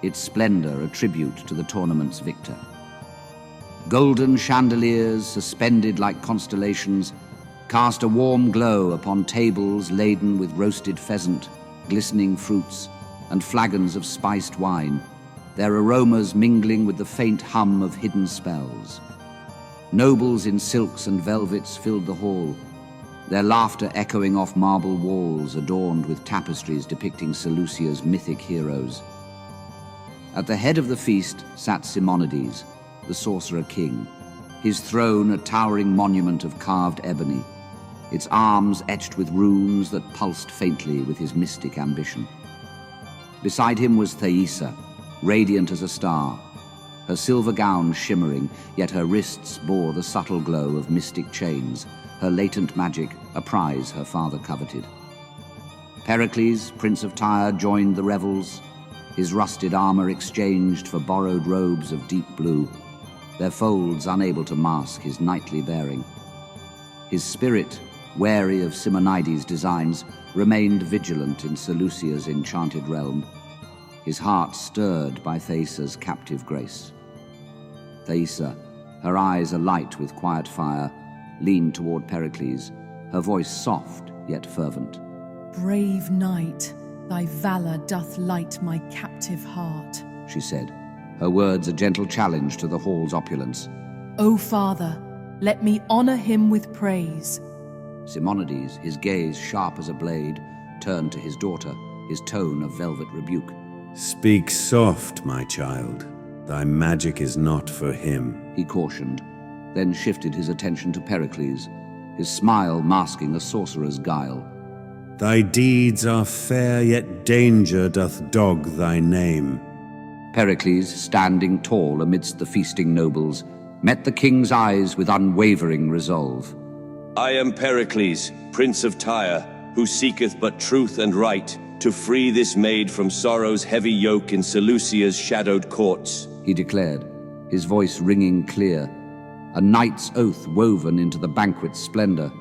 [SPEAKER 1] its splendor a tribute to the tournament's victor. Golden chandeliers, suspended like constellations, cast a warm glow upon tables laden with roasted pheasant, glistening fruits, and flagons of spiced wine, their aromas mingling with the faint hum of hidden spells. Nobles in silks and velvets filled the hall, their laughter echoing off marble walls adorned with tapestries depicting Seleucia's mythic heroes. At the head of the feast sat Simonides, the sorcerer king, his throne a towering monument of carved ebony, its arms etched with runes that pulsed faintly with his mystic ambition. Beside him was Thaisa, radiant as a star, her silver gown shimmering, yet her wrists bore the subtle glow of mystic chains, her latent magic a prize her father coveted. Pericles, Prince of Tyre, joined the revels, his rusted armor exchanged for borrowed robes of deep blue, their folds unable to mask his knightly bearing. His spirit, wary of Simonides' designs, remained vigilant in Seleucia's enchanted realm, his heart stirred by Thaisa's captive grace. Thaisa, her eyes alight with quiet fire, leaned toward Pericles, her voice soft yet fervent.
[SPEAKER 13] Brave knight, thy valor doth light my captive heart,
[SPEAKER 1] she said, her words a gentle challenge to the hall's opulence.
[SPEAKER 13] O father, let me honor him with praise.
[SPEAKER 1] Simonides, his gaze sharp as a blade, turned to his daughter, his tone of velvet rebuke.
[SPEAKER 12] Speak soft, my child. Thy magic is not for him,
[SPEAKER 1] he cautioned, then shifted his attention to Pericles, his smile masking a sorcerer's guile.
[SPEAKER 12] Thy deeds are fair, yet danger doth dog thy name.
[SPEAKER 1] Pericles, standing tall amidst the feasting nobles, met the king's eyes with unwavering resolve.
[SPEAKER 4] I am Pericles, Prince of Tyre, who seeketh but truth and right, to free this maid from sorrow's heavy yoke in Seleucia's shadowed courts,
[SPEAKER 1] he declared, his voice ringing clear, a knight's oath woven into the banquet's splendor.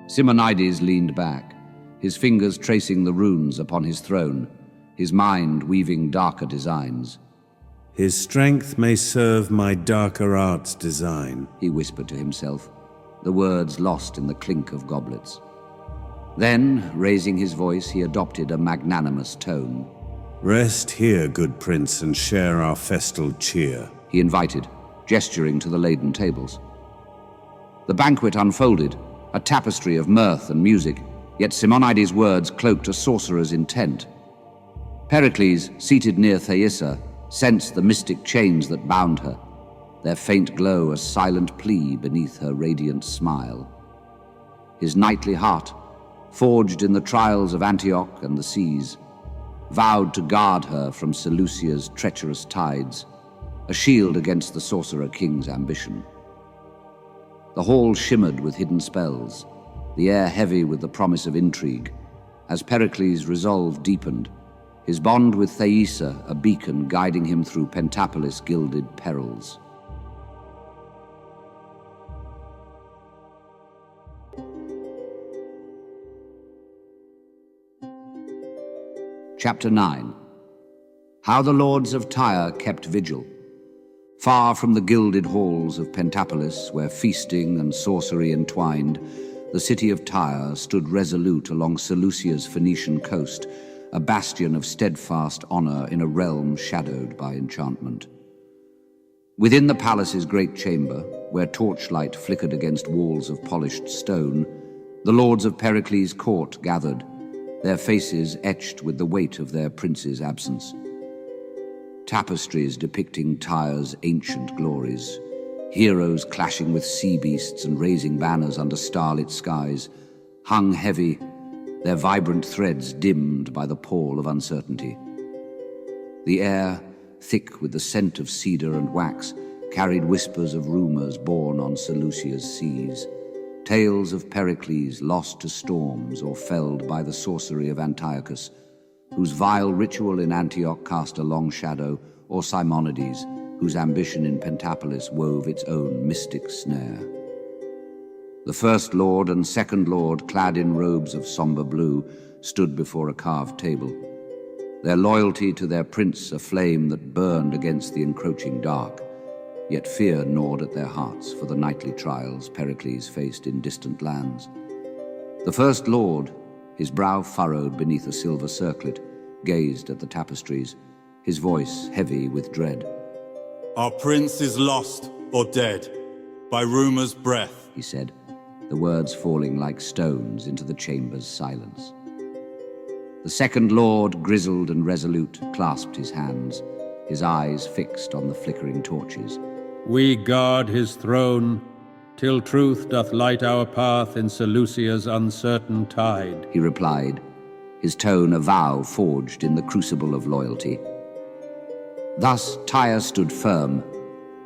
[SPEAKER 1] Simonides leaned back, his fingers tracing the runes upon his throne, his mind weaving darker designs.
[SPEAKER 12] His strength may serve my darker art's design,
[SPEAKER 1] he whispered to himself, the words lost in the clink of goblets. Then, raising his voice, he adopted a magnanimous tone.
[SPEAKER 12] Rest here, good prince, and share our festal cheer,
[SPEAKER 1] he invited, gesturing to the laden tables. The banquet unfolded, a tapestry of mirth and music, yet Simonides' words cloaked a sorcerer's intent. Pericles, seated near Thaisa, sensed the mystic chains that bound her, their faint glow a silent plea beneath her radiant smile. His knightly heart, forged in the trials of Antioch and the seas, vowed to guard her from Seleucia's treacherous tides, a shield against the sorcerer king's ambition. The hall shimmered with hidden spells, the air heavy with the promise of intrigue, as Pericles' resolve deepened, his bond with Thaisa a beacon guiding him through Pentapolis' gilded perils. Chapter 9. How the lords of Tyre kept vigil. Far from the gilded halls of Pentapolis, where feasting and sorcery entwined, the city of Tyre stood resolute along Seleucia's Phoenician coast, a bastion of steadfast honor in a realm shadowed by enchantment. Within the palace's great chamber, where torchlight flickered against walls of polished stone, the lords of Pericles' court gathered, their faces etched with the weight of their prince's absence. Tapestries depicting Tyre's ancient glories, heroes clashing with sea beasts and raising banners under starlit skies, hung heavy, their vibrant threads dimmed by the pall of uncertainty. The air, thick with the scent of cedar and wax, carried whispers of rumors born on Seleucia's seas, tales of Pericles lost to storms or felled by the sorcery of Antiochus, whose vile ritual in Antioch cast a long shadow, or Simonides, whose ambition in Pentapolis wove its own mystic snare. The first lord and second lord, clad in robes of somber blue, stood before a carved table, their loyalty to their prince a flame that burned against the encroaching dark, yet fear gnawed at their hearts for the nightly trials Pericles faced in distant lands. The first lord, his brow furrowed beneath a silver circlet, gazed at the tapestries, his voice heavy with dread.
[SPEAKER 6] Our prince is lost or dead, by rumor's breath,
[SPEAKER 1] he said, the words falling like stones into the chamber's silence. The second lord, grizzled and resolute, clasped his hands, his eyes fixed on the flickering torches.
[SPEAKER 7] We guard his throne, till truth doth light our path in Seleucia's uncertain tide,
[SPEAKER 1] he replied, his tone a vow forged in the crucible of loyalty. Thus Tyre stood firm,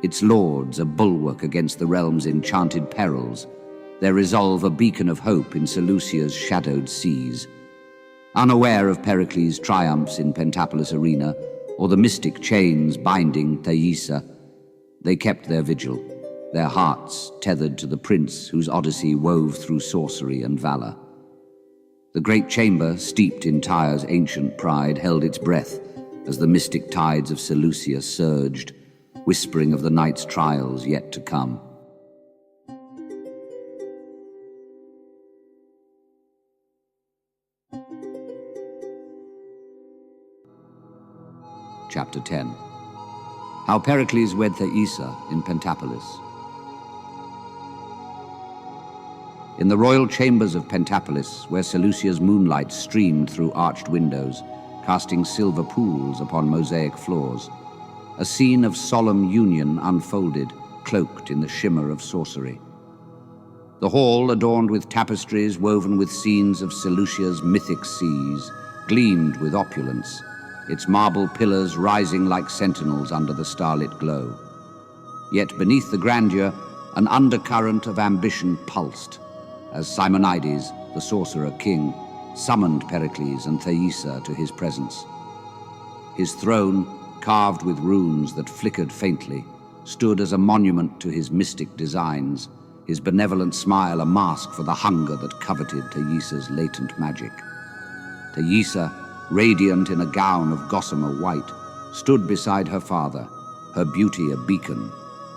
[SPEAKER 1] its lords a bulwark against the realm's enchanted perils, their resolve a beacon of hope in Seleucia's shadowed seas. Unaware of Pericles' triumphs in Pentapolis arena, or the mystic chains binding Thaisa, they kept their vigil, their hearts tethered to the prince whose odyssey wove through sorcery and valor. The great chamber, steeped in Tyre's ancient pride, held its breath as the mystic tides of Seleucia surged, whispering of the night's trials yet to come. Chapter 10. How Pericles wed Thaisa in Pentapolis. In the royal chambers of Pentapolis, where Seleucia's moonlight streamed through arched windows, casting silver pools upon mosaic floors, a scene of solemn union unfolded, cloaked in the shimmer of sorcery. The hall, adorned with tapestries woven with scenes of Seleucia's mythic seas, gleamed with opulence, its marble pillars rising like sentinels under the starlit glow. Yet beneath the grandeur, an undercurrent of ambition pulsed, as Simonides, the sorcerer king, summoned Pericles and Thaisa to his presence. His throne, carved with runes that flickered faintly, stood as a monument to his mystic designs, his benevolent smile a mask for the hunger that coveted Thaisa's latent magic. Thaisa, radiant in a gown of gossamer white, stood beside her father, her beauty a beacon,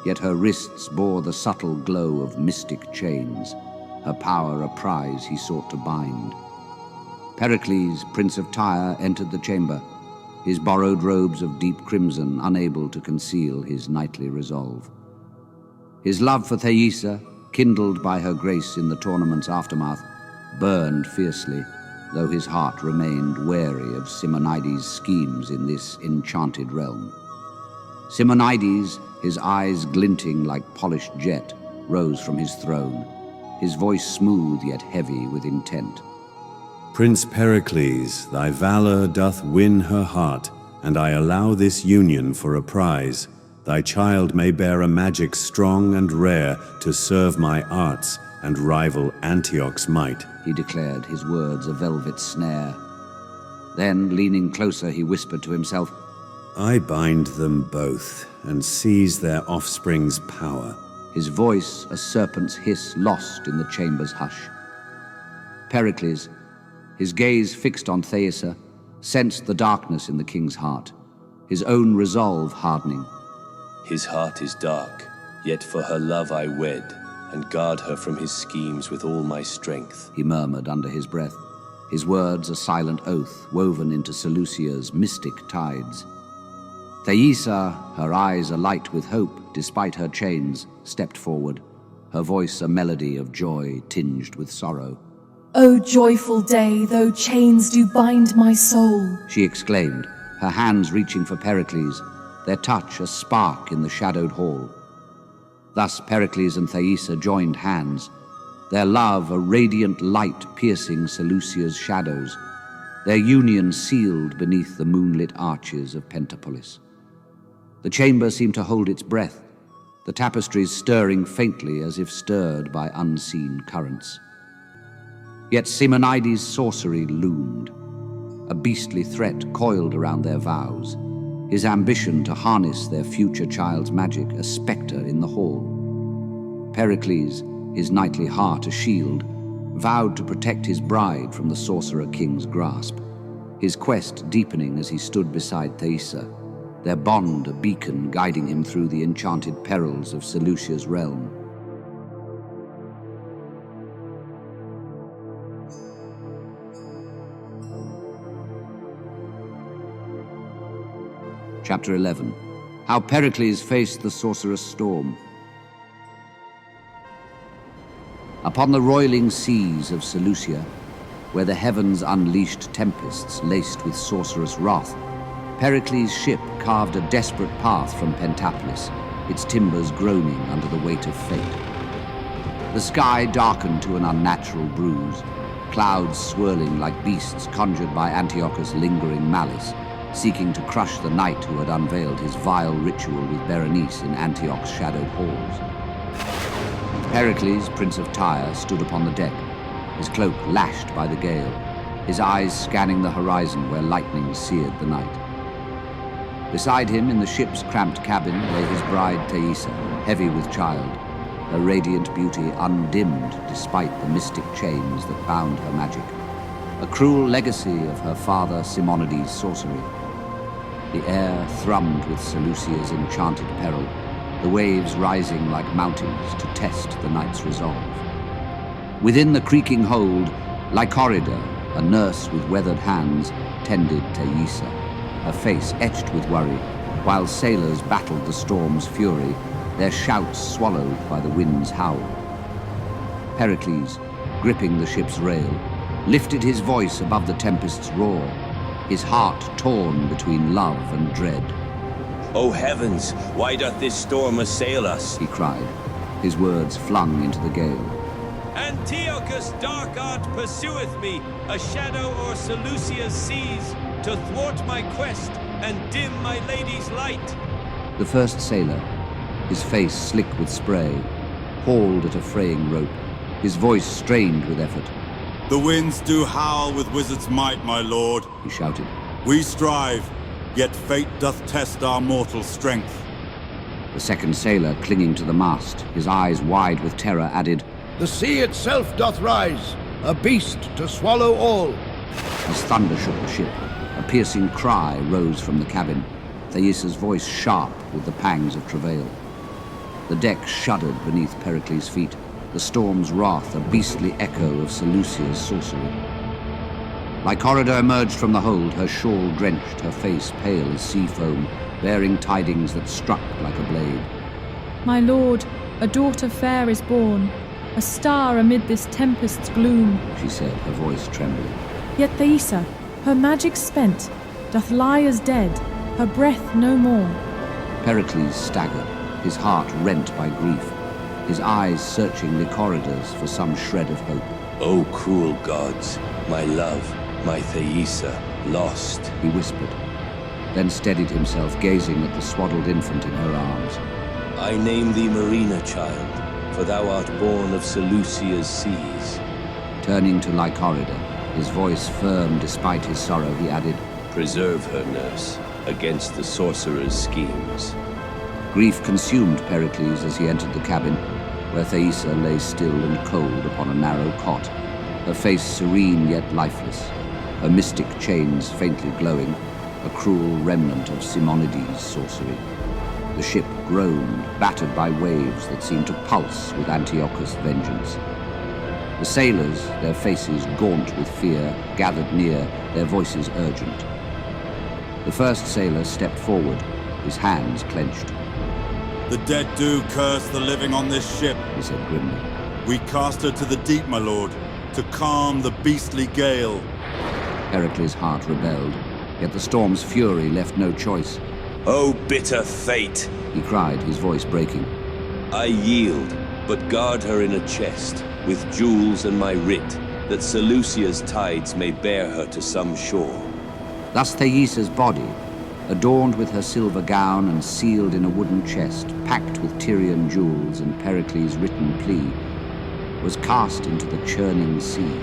[SPEAKER 1] yet her wrists bore the subtle glow of mystic chains, her power a prize he sought to bind. Pericles, Prince of Tyre, entered the chamber, his borrowed robes of deep crimson unable to conceal his knightly resolve. His love for Thaisa, kindled by her grace in the tournament's aftermath, burned fiercely, though his heart remained wary of Simonides' schemes in this enchanted realm. Simonides, his eyes glinting like polished jet, rose from his throne, his voice smooth yet heavy with intent.
[SPEAKER 12] Prince Pericles, thy valor doth win her heart, and I allow this union for a prize. Thy child may bear a magic strong and rare to serve my arts and rival Antioch's might,
[SPEAKER 1] he declared, his words a velvet snare. Then, leaning closer, he whispered to himself,
[SPEAKER 12] I bind them both and seize their offspring's power.
[SPEAKER 1] His voice a serpent's hiss lost in the chamber's hush. Pericles, his gaze fixed on Thaisa, sensed the darkness in the king's heart, his own resolve hardening.
[SPEAKER 4] His heart is dark, yet for her love I wed, and guard her from his schemes with all my strength,
[SPEAKER 1] he murmured under his breath, his words a silent oath woven into Seleucia's mystic tides. Thaisa, her eyes alight with hope despite her chains, stepped forward, her voice a melody of joy tinged with sorrow.
[SPEAKER 13] O joyful day, though chains do bind my soul,
[SPEAKER 1] she exclaimed, her hands reaching for Pericles, their touch a spark in the shadowed hall. Thus Pericles and Thaisa joined hands, their love a radiant light piercing Seleucia's shadows, their union sealed beneath the moonlit arches of Pentapolis. The chamber seemed to hold its breath, the tapestries stirring faintly as if stirred by unseen currents. Yet Simonides' sorcery loomed, a beastly threat coiled around their vows, his ambition to harness their future child's magic a spectre in the hall. Pericles, his knightly heart a shield, vowed to protect his bride from the sorcerer king's grasp, his quest deepening as he stood beside Thaisa, their bond a beacon guiding him through the enchanted perils of Seleucia's realm. Chapter 11. How Pericles faced the sorcerous storm. Upon the roiling seas of Seleucia, where the heavens unleashed tempests laced with sorcerous wrath, Pericles' ship carved a desperate path from Pentapolis, its timbers groaning under the weight of fate. The sky darkened to an unnatural bruise, clouds swirling like beasts conjured by Antiochus' lingering malice, seeking to crush the knight who had unveiled his vile ritual with Berenice in Antioch's shadowed halls. Pericles, Prince of Tyre, stood upon the deck, his cloak lashed by the gale, his eyes scanning the horizon where lightning seared the night. Beside him, in the ship's cramped cabin, lay his bride Thaisa, heavy with child, her radiant beauty undimmed despite the mystic chains that bound her magic, a cruel legacy of her father Simonides' sorcery. The air thrummed with Seleucia's enchanted peril, the waves rising like mountains to test the knight's resolve. Within the creaking hold, Lycorida, a nurse with weathered hands, tended Thaisa, her face etched with worry, while sailors battled the storm's fury, their shouts swallowed by the wind's howl. Pericles, gripping the ship's rail, lifted his voice above the tempest's roar, his heart torn between love and dread.
[SPEAKER 4] O heavens, why doth this storm assail us?
[SPEAKER 1] He cried, his words flung into the gale.
[SPEAKER 14] Antiochus' dark art pursueth me, a shadow o'er Seleucia's seas, to thwart my quest and dim my lady's light.
[SPEAKER 1] The first sailor, his face slick with spray, hauled at a fraying rope, his voice strained with effort.
[SPEAKER 6] The winds do howl with wizard's might, my lord,
[SPEAKER 1] he shouted.
[SPEAKER 6] We strive, yet fate doth test our mortal strength.
[SPEAKER 1] The second sailor, clinging to the mast, his eyes wide with terror, added,
[SPEAKER 11] The sea itself doth rise, a beast to swallow all.
[SPEAKER 1] As thunder shook the ship, a piercing cry rose from the cabin, Thaisa's voice sharp with the pangs of travail. The deck shuddered beneath Pericles' feet, the storm's wrath a beastly echo of Seleucia's sorcery. Lycorida emerged from the hold, her shawl drenched, her face pale as sea foam, bearing tidings that struck like a blade.
[SPEAKER 15] My lord, a daughter fair is born, a star amid this tempest's gloom,
[SPEAKER 1] she said, her voice trembling.
[SPEAKER 15] Yet Thaisa, her magic spent, doth lie as dead, her breath no more.
[SPEAKER 1] Pericles staggered, his heart rent by grief, his eyes searching Lycorida's for some shred of hope.
[SPEAKER 4] O cruel gods, my love, my Thaisa, lost,
[SPEAKER 1] he whispered, then steadied himself, gazing at the swaddled infant in her arms.
[SPEAKER 4] I name thee Marina, child, for thou art born of Seleucia's seas.
[SPEAKER 1] Turning to Lycorida, his voice firm despite his sorrow, he added,
[SPEAKER 4] Preserve her, nurse, against the sorcerer's schemes.
[SPEAKER 1] Grief consumed Pericles as he entered the cabin, where Thaisa lay still and cold upon a narrow cot, her face serene yet lifeless, her mystic chains faintly glowing, a cruel remnant of Simonides' sorcery. The ship groaned, battered by waves that seemed to pulse with Antiochus' vengeance. The sailors, their faces gaunt with fear, gathered near, their voices urgent. The first sailor stepped forward, his hands clenched.
[SPEAKER 6] "The dead do curse the living on this ship,"
[SPEAKER 1] he said grimly.
[SPEAKER 6] "We cast her to the deep, my lord, to calm the beastly gale."
[SPEAKER 1] Pericles' heart rebelled, yet the storm's fury left no choice.
[SPEAKER 4] "O bitter fate!"
[SPEAKER 1] he cried, his voice breaking.
[SPEAKER 4] "I yield, but guard her in a chest, with jewels and my writ, that Seleucia's tides may bear her to some shore."
[SPEAKER 1] Thus Thaisa's body, adorned with her silver gown and sealed in a wooden chest, packed with Tyrian jewels and Pericles' written plea, was cast into the churning sea,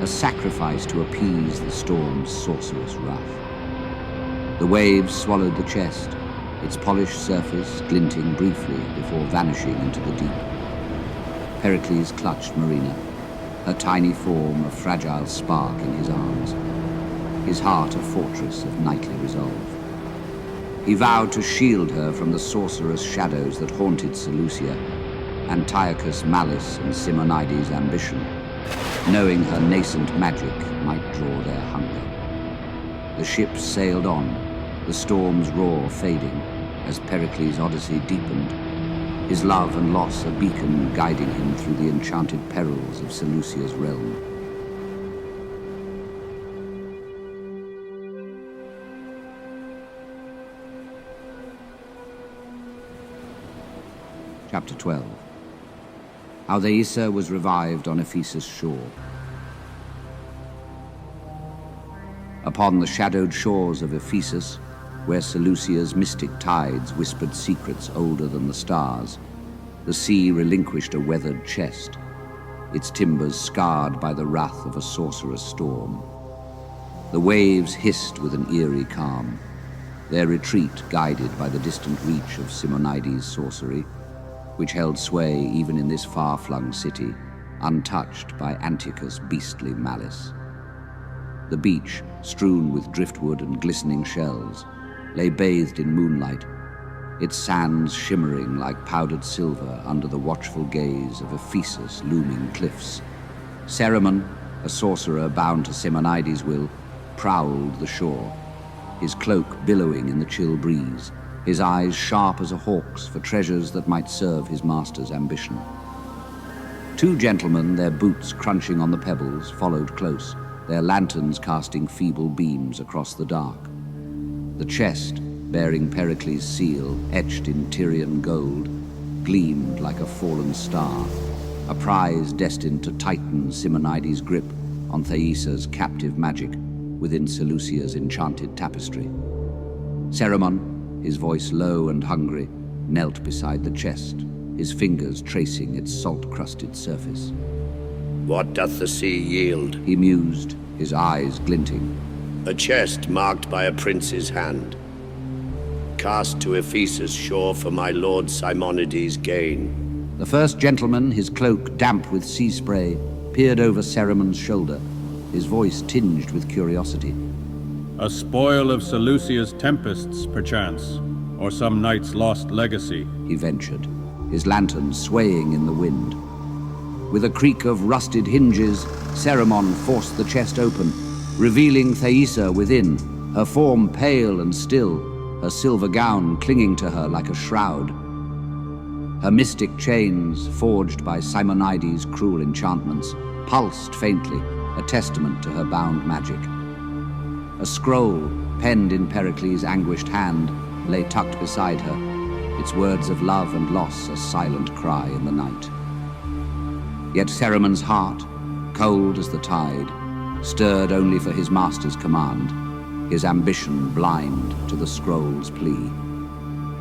[SPEAKER 1] a sacrifice to appease the storm's sorcerous wrath. The waves swallowed the chest, its polished surface glinting briefly before vanishing into the deep. Pericles clutched Marina, her tiny form a fragile spark in his arms, his heart a fortress of knightly resolve. He vowed to shield her from the sorcerous shadows that haunted Seleucia, Antiochus' malice and Simonides' ambition, knowing her nascent magic might draw their hunger. The ship sailed on, the storm's roar fading as Pericles' odyssey deepened, his love and loss a beacon guiding him through the enchanted perils of Seleucia's realm. Chapter 12. How Thaisa was revived on Ephesus shore. Upon the shadowed shores of Ephesus, where Seleucia's mystic tides whispered secrets older than the stars, the sea relinquished a weathered chest, its timbers scarred by the wrath of a sorcerous storm. The waves hissed with an eerie calm, their retreat guided by the distant reach of Simonides' sorcery, which held sway even in this far-flung city, untouched by Antiochus' beastly malice. The beach, strewn with driftwood and glistening shells, lay bathed in moonlight, its sands shimmering like powdered silver under the watchful gaze of Ephesus' looming cliffs. Cerimon, a sorcerer bound to Simonides' will, prowled the shore, his cloak billowing in the chill breeze, his eyes sharp as a hawk's for treasures that might serve his master's ambition. Two gentlemen, their boots crunching on the pebbles, followed close, their lanterns casting feeble beams across the dark. The chest, bearing Pericles' seal, etched in Tyrian gold, gleamed like a fallen star, a prize destined to tighten Simonides' grip on Thaisa's captive magic within Seleucia's enchanted tapestry. Cerimon, his voice low and hungry, knelt beside the chest, his fingers tracing its salt-crusted surface.
[SPEAKER 11] "What doth the sea yield?"
[SPEAKER 1] he mused, his eyes glinting.
[SPEAKER 11] "A chest marked by a prince's hand, cast to Ephesus shore for my lord Simonides' gain."
[SPEAKER 1] The first gentleman, his cloak damp with sea spray, peered over Cerimon's shoulder, his voice tinged with curiosity.
[SPEAKER 7] "A spoil of Seleucia's tempests, perchance, or some knight's lost legacy,"
[SPEAKER 1] he ventured, his lantern swaying in the wind. With a creak of rusted hinges, Cerimon forced the chest open, revealing Thaisa within, her form pale and still, her silver gown clinging to her like a shroud. Her mystic chains, forged by Simonides' cruel enchantments, pulsed faintly, a testament to her bound magic. A scroll, penned in Pericles' anguished hand, lay tucked beside her, its words of love and loss a silent cry in the night. Yet Cerimon's heart, cold as the tide, stirred only for his master's command, his ambition blind to the scroll's plea.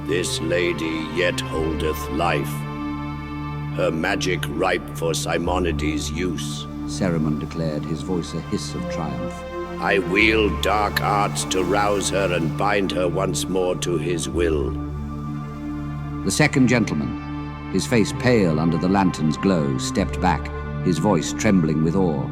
[SPEAKER 11] "This lady yet holdeth life, her magic ripe for Simonides' use,"
[SPEAKER 1] Cerimon declared, his voice a hiss of triumph.
[SPEAKER 11] "I wield dark arts to rouse her and bind her once more to his will."
[SPEAKER 1] The second gentleman, his face pale under the lantern's glow, stepped back, his voice trembling with awe.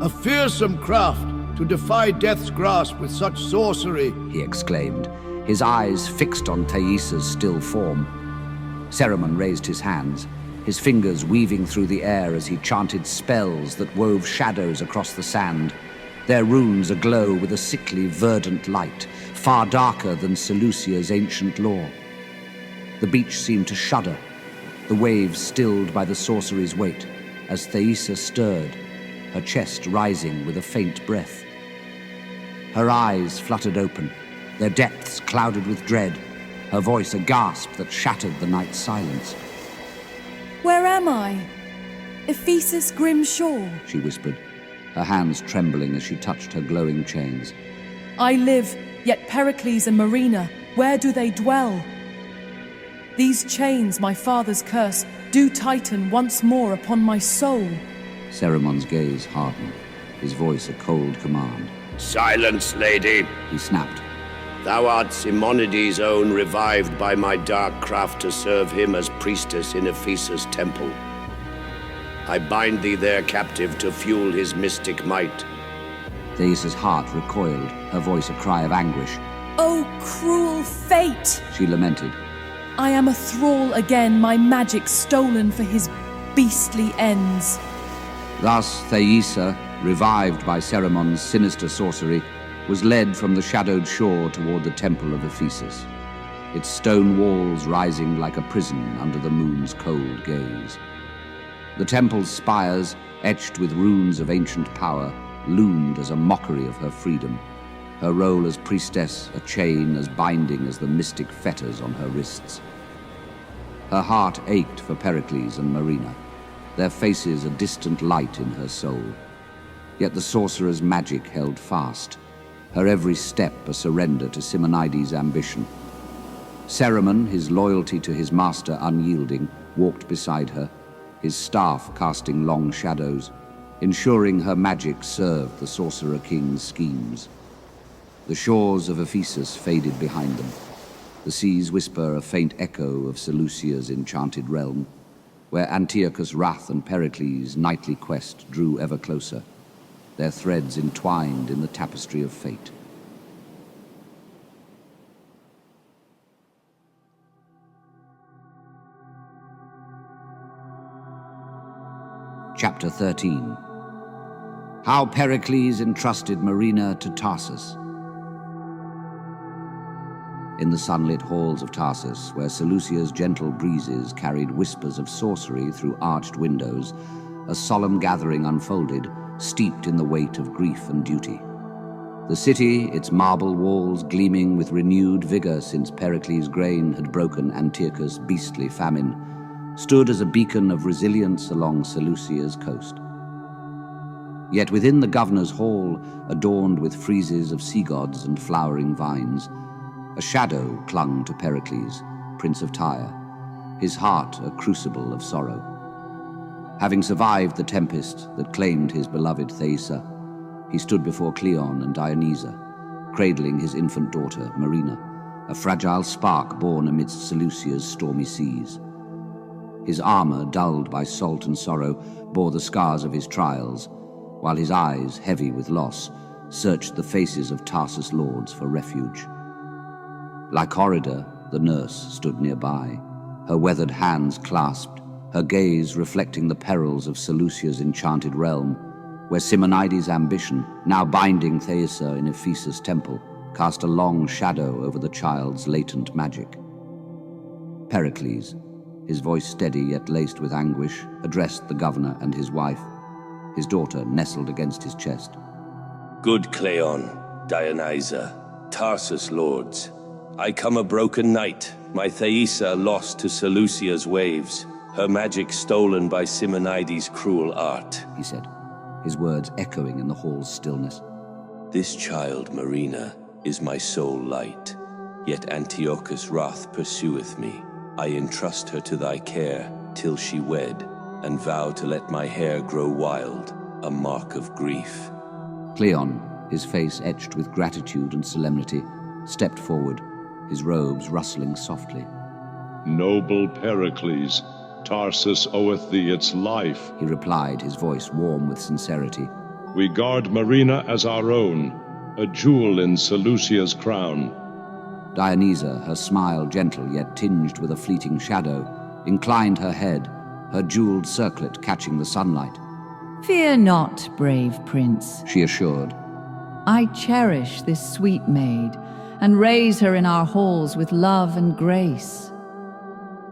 [SPEAKER 11] "A fearsome craft, to defy death's grasp with such sorcery,
[SPEAKER 1] he exclaimed, his eyes fixed on Thaisa's still form. Cerimon raised his hands, his fingers weaving through the air as he chanted spells that wove shadows across the sand, their runes aglow with a sickly, verdant light, far darker than Seleucia's ancient lore. The beach seemed to shudder, the waves stilled by the sorcery's weight, as Thaisa stirred, her chest rising with a faint breath. Her eyes fluttered open, their depths clouded with dread, her voice a gasp that shattered the night's silence.
[SPEAKER 13] Where am I? Ephesus' grim shore,
[SPEAKER 1] she whispered, her hands trembling as she touched her glowing chains.
[SPEAKER 13] I live, yet Pericles and Marina, where do they dwell? These chains, my father's curse, do tighten once more upon my soul.
[SPEAKER 1] Cerimon's gaze hardened, his voice a cold command.
[SPEAKER 16] Silence, lady,
[SPEAKER 1] he snapped.
[SPEAKER 16] Thou art Simonides' own, revived by my dark craft to serve him as priestess in Ephesus' temple. I bind thee there captive to fuel his mystic might.
[SPEAKER 1] Thaisa's heart recoiled, her voice a cry of anguish.
[SPEAKER 13] Oh, cruel fate,
[SPEAKER 1] she lamented.
[SPEAKER 13] I am a thrall again, my magic stolen for his beastly ends.
[SPEAKER 1] Thus Thaisa, revived by Cerimon's sinister sorcery, was led from the shadowed shore toward the temple of Ephesus, its stone walls rising like a prison under the moon's cold gaze. The temple's spires, etched with runes of ancient power, loomed as a mockery of her freedom, her role as priestess a chain as binding as the mystic fetters on her wrists. Her heart ached for Pericles and Marina, their faces a distant light in her soul. Yet the sorcerer's magic held fast, her every step a surrender to Simonides' ambition. Cerimon, his loyalty to his master unyielding, walked beside her, his staff casting long shadows, ensuring her magic served the Sorcerer King's schemes. The shores of Ephesus faded behind them. The seas whisper a faint echo of Seleucia's enchanted realm, where Antiochus' wrath and Pericles' nightly quest drew ever closer, their threads entwined in the tapestry of fate. Chapter 13. How Pericles entrusted Marina to Tarsus. In the sunlit halls of Tarsus, where Seleucia's gentle breezes carried whispers of sorcery through arched windows, a solemn gathering unfolded, steeped in the weight of grief and duty. The city, its marble walls gleaming with renewed vigor since Pericles' grain had broken Antiochus' beastly famine, stood as a beacon of resilience along Seleucia's coast. Yet within the governor's hall, adorned with friezes of sea gods and flowering vines, a shadow clung to Pericles, Prince of Tyre, his heart a crucible of sorrow. Having survived the tempest that claimed his beloved Thaisa, he stood before Cleon and Dionysa, cradling his infant daughter, Marina, a fragile spark born amidst Seleucia's stormy seas. His armor, dulled by salt and sorrow, bore the scars of his trials, while his eyes, heavy with loss, searched the faces of Tarsus lords for refuge. Lycorida, the nurse, stood nearby, her weathered hands clasped, her gaze reflecting the perils of Seleucia's enchanted realm, where Simonides' ambition, now binding Thaisa in Ephesus' temple, cast a long shadow over the child's latent magic. Pericles, his voice steady yet laced with anguish, addressed the governor and his wife, his daughter nestled against his chest.
[SPEAKER 4] Good Cleon, Dionysa, Tarsus lords, I come a broken knight, my Thaisa lost to Seleucia's waves, her magic stolen by Simonides' cruel art,
[SPEAKER 1] he said, his words echoing in the hall's stillness.
[SPEAKER 4] This child, Marina, is my sole light, yet Antiochus' wrath pursueth me. I entrust her to thy care till she wed, and vow to let my hair grow wild, a mark of grief.
[SPEAKER 1] Cleon, his face etched with gratitude and solemnity, stepped forward, his robes rustling softly.
[SPEAKER 8] Noble Pericles, Tarsus oweth thee its life,
[SPEAKER 1] he replied, his voice warm with sincerity.
[SPEAKER 8] We guard Marina as our own, a jewel in Seleucia's crown.
[SPEAKER 1] Dionysa, her smile gentle yet tinged with a fleeting shadow, inclined her head, her jeweled circlet catching the sunlight.
[SPEAKER 9] Fear not, brave prince,
[SPEAKER 1] she assured.
[SPEAKER 9] I cherish this sweet maid, and raise her in our halls with love and grace.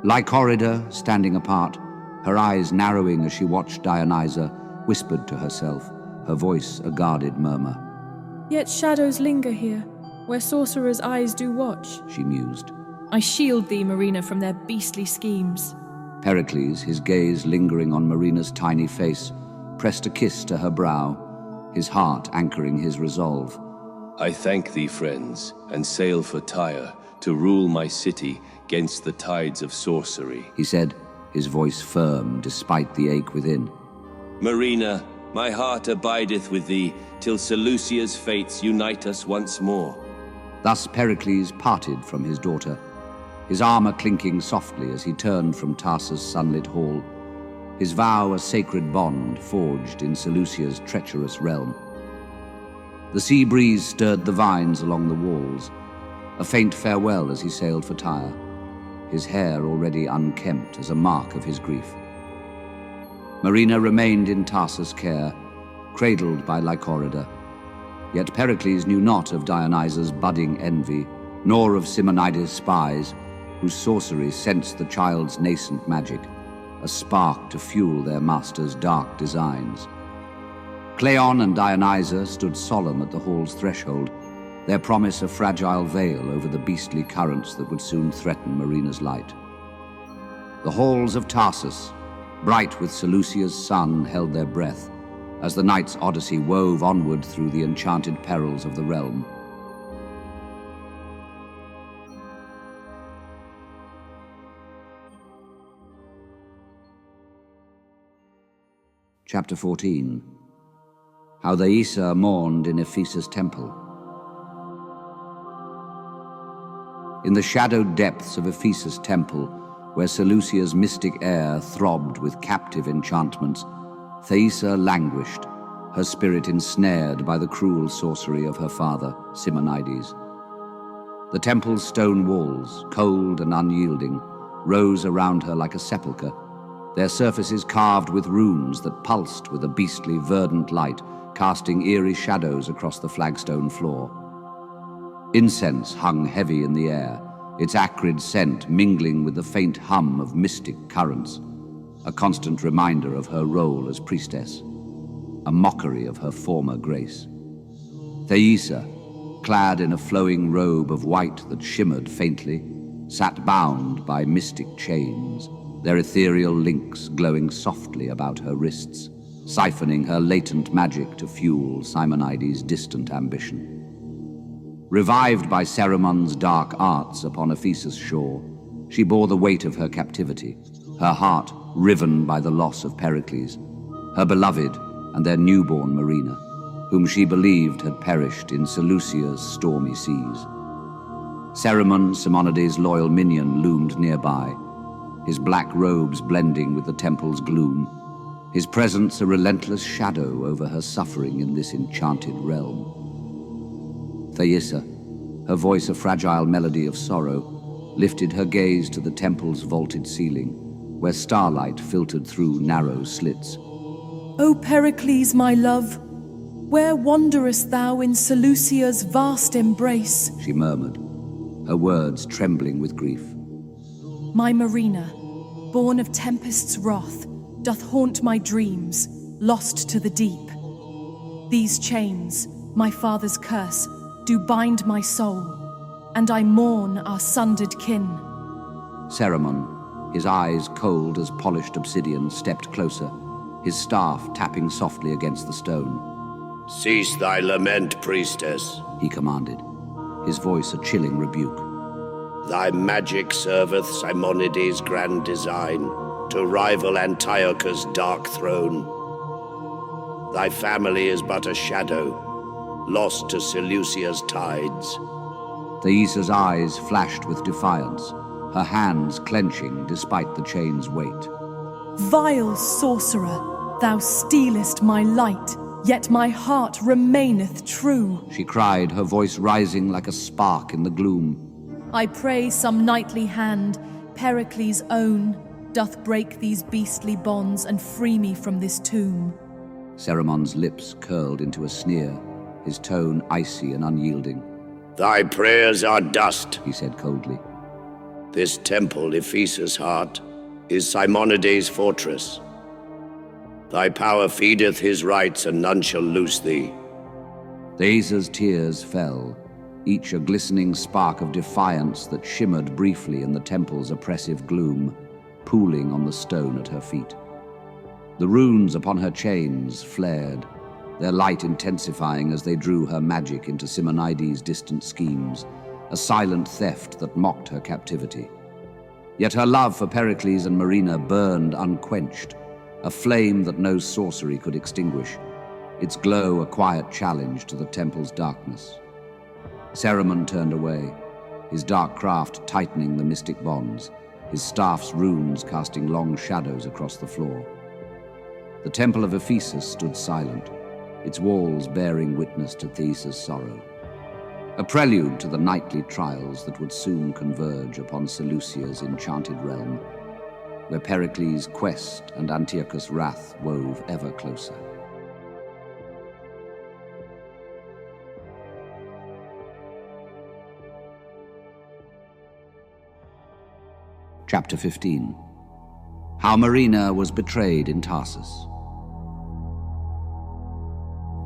[SPEAKER 1] Lycorida, standing apart, her eyes narrowing as she watched Dionysa, whispered to herself, her voice a guarded murmur.
[SPEAKER 15] Yet shadows linger here, where sorcerers' eyes do watch,
[SPEAKER 1] she mused.
[SPEAKER 15] I shield thee, Marina, from their beastly schemes.
[SPEAKER 1] Pericles, his gaze lingering on Marina's tiny face, pressed a kiss to her brow, his heart anchoring his resolve.
[SPEAKER 4] I thank thee, friends, and sail for Tyre, to rule my city 'gainst the tides of sorcery,
[SPEAKER 1] he said, his voice firm despite the ache within.
[SPEAKER 4] Marina, my heart abideth with thee, till Seleucia's fates unite us once more.
[SPEAKER 1] Thus Pericles parted from his daughter, his armor clinking softly as he turned from Tarsus' sunlit hall, his vow a sacred bond forged in Seleucia's treacherous realm. The sea breeze stirred the vines along the walls, a faint farewell as he sailed for Tyre, his hair already unkempt as a mark of his grief. Marina remained in Tarsus' care, cradled by Lycorida. Yet Pericles knew not of Dionysa's budding envy, nor of Simonides' spies, whose sorcery sensed the child's nascent magic, a spark to fuel their master's dark designs. Cleon and Dionysa stood solemn at the hall's threshold, their promise a fragile veil over the beastly currents that would soon threaten Marina's light. The halls of Tarsus, bright with Seleucia's sun, held their breath, as the knight's odyssey wove onward through the enchanted perils of the realm. Chapter 14. How Thaisa mourned in Ephesus' temple. In the shadowed depths of Ephesus' temple, where Seleucia's mystic air throbbed with captive enchantments, Thaisa languished, her spirit ensnared by the cruel sorcery of her father, Simonides. The temple's stone walls, cold and unyielding, rose around her like a sepulchre, their surfaces carved with runes that pulsed with a beastly verdant light, casting eerie shadows across the flagstone floor. Incense hung heavy in the air, its acrid scent mingling with the faint hum of mystic currents, a constant reminder of her role as priestess, a mockery of her former grace. Thaisa, clad in a flowing robe of white that shimmered faintly, sat bound by mystic chains, their ethereal links glowing softly about her wrists, siphoning her latent magic to fuel Simonides' distant ambition. Revived by Ceremon's dark arts upon Ephesus' shore, she bore the weight of her captivity, her heart riven by the loss of Pericles, her beloved and their newborn Marina, whom she believed had perished in Seleucia's stormy seas. Ceremon, Simonides' loyal minion, loomed nearby, his black robes blending with the temple's gloom, his presence a relentless shadow over her suffering in this enchanted realm. Thaisa, her voice a fragile melody of sorrow, lifted her gaze to the temple's vaulted ceiling, where starlight filtered through narrow slits.
[SPEAKER 13] O Pericles, my love, where wanderest thou in Seleucia's vast embrace?
[SPEAKER 1] She murmured, her words trembling with grief.
[SPEAKER 13] My Marina, born of tempest's wrath, doth haunt my dreams, lost to the deep. These chains, my father's curse, do bind my soul, and I mourn our sundered kin.
[SPEAKER 1] Ceremon, his eyes cold as polished obsidian, stepped closer, his staff tapping softly against the stone.
[SPEAKER 16] Cease thy lament, priestess,
[SPEAKER 1] he commanded, his voice a chilling rebuke.
[SPEAKER 16] Thy magic serveth Simonides' grand design, to rival Antiochus' dark throne. Thy family is but a shadow, lost to Seleucia's tides.
[SPEAKER 1] Thaisa's eyes flashed with defiance, her hands clenching despite the chain's weight.
[SPEAKER 13] Vile sorcerer, thou stealest my light, yet my heart remaineth true.
[SPEAKER 1] She cried, her voice rising like a spark in the gloom.
[SPEAKER 13] I pray some knightly hand, Pericles' own, doth break these beastly bonds and free me from this tomb.
[SPEAKER 1] Ceremon's lips curled into a sneer, his tone icy and unyielding.
[SPEAKER 16] Thy prayers are dust,
[SPEAKER 1] he said coldly.
[SPEAKER 16] This temple, Ephesus' heart, is Simonides' fortress. Thy power feedeth his rights, and none shall loose thee.
[SPEAKER 1] Thaisa's tears fell, each a glistening spark of defiance that shimmered briefly in the temple's oppressive gloom, pooling on the stone at her feet. The runes upon her chains flared, their light intensifying as they drew her magic into Simonides' distant schemes, a silent theft that mocked her captivity. Yet her love for Pericles and Marina burned unquenched, a flame that no sorcery could extinguish, its glow a quiet challenge to the temple's darkness. Ceremon turned away, his dark craft tightening the mystic bonds, his staff's runes casting long shadows across the floor. The temple of Ephesus stood silent, its walls bearing witness to Thaisa's sorrow. A prelude to the nightly trials that would soon converge upon Seleucia's enchanted realm, where Pericles' quest and Antiochus' wrath wove ever closer. Chapter 15. How Marina was betrayed in Tarsus.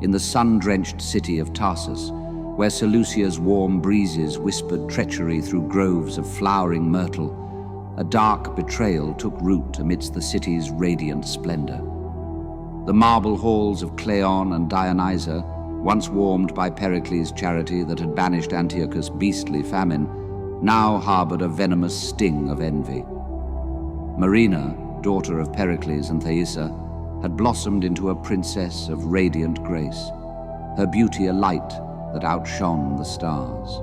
[SPEAKER 1] In the sun-drenched city of Tarsus, where Seleucia's warm breezes whispered treachery through groves of flowering myrtle, a dark betrayal took root amidst the city's radiant splendor. The marble halls of Cleon and Dionysa, once warmed by Pericles' charity that had banished Antiochus' beastly famine, now harbored a venomous sting of envy. Marina, daughter of Pericles and Thaisa, had blossomed into a princess of radiant grace, her beauty a light that outshone the stars,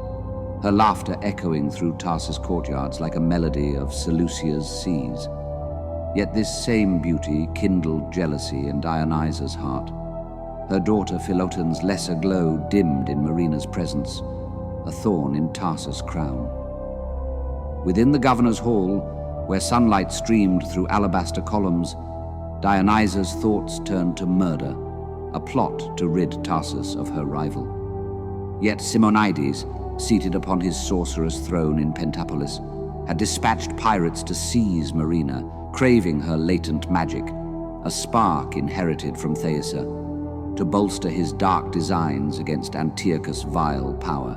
[SPEAKER 1] her laughter echoing through Tarsus courtyards like a melody of Seleucia's seas. Yet this same beauty kindled jealousy in Dionysa's heart. Her daughter Philoten's lesser glow dimmed in Marina's presence, a thorn in Tarsus' crown. Within the governor's hall, where sunlight streamed through alabaster columns, Dionysa's thoughts turned to murder, a plot to rid Tarsus of her rival. Yet Simonides, seated upon his sorcerous throne in Pentapolis, had dispatched pirates to seize Marina, craving her latent magic, a spark inherited from Thaisa, to bolster his dark designs against Antiochus' vile power.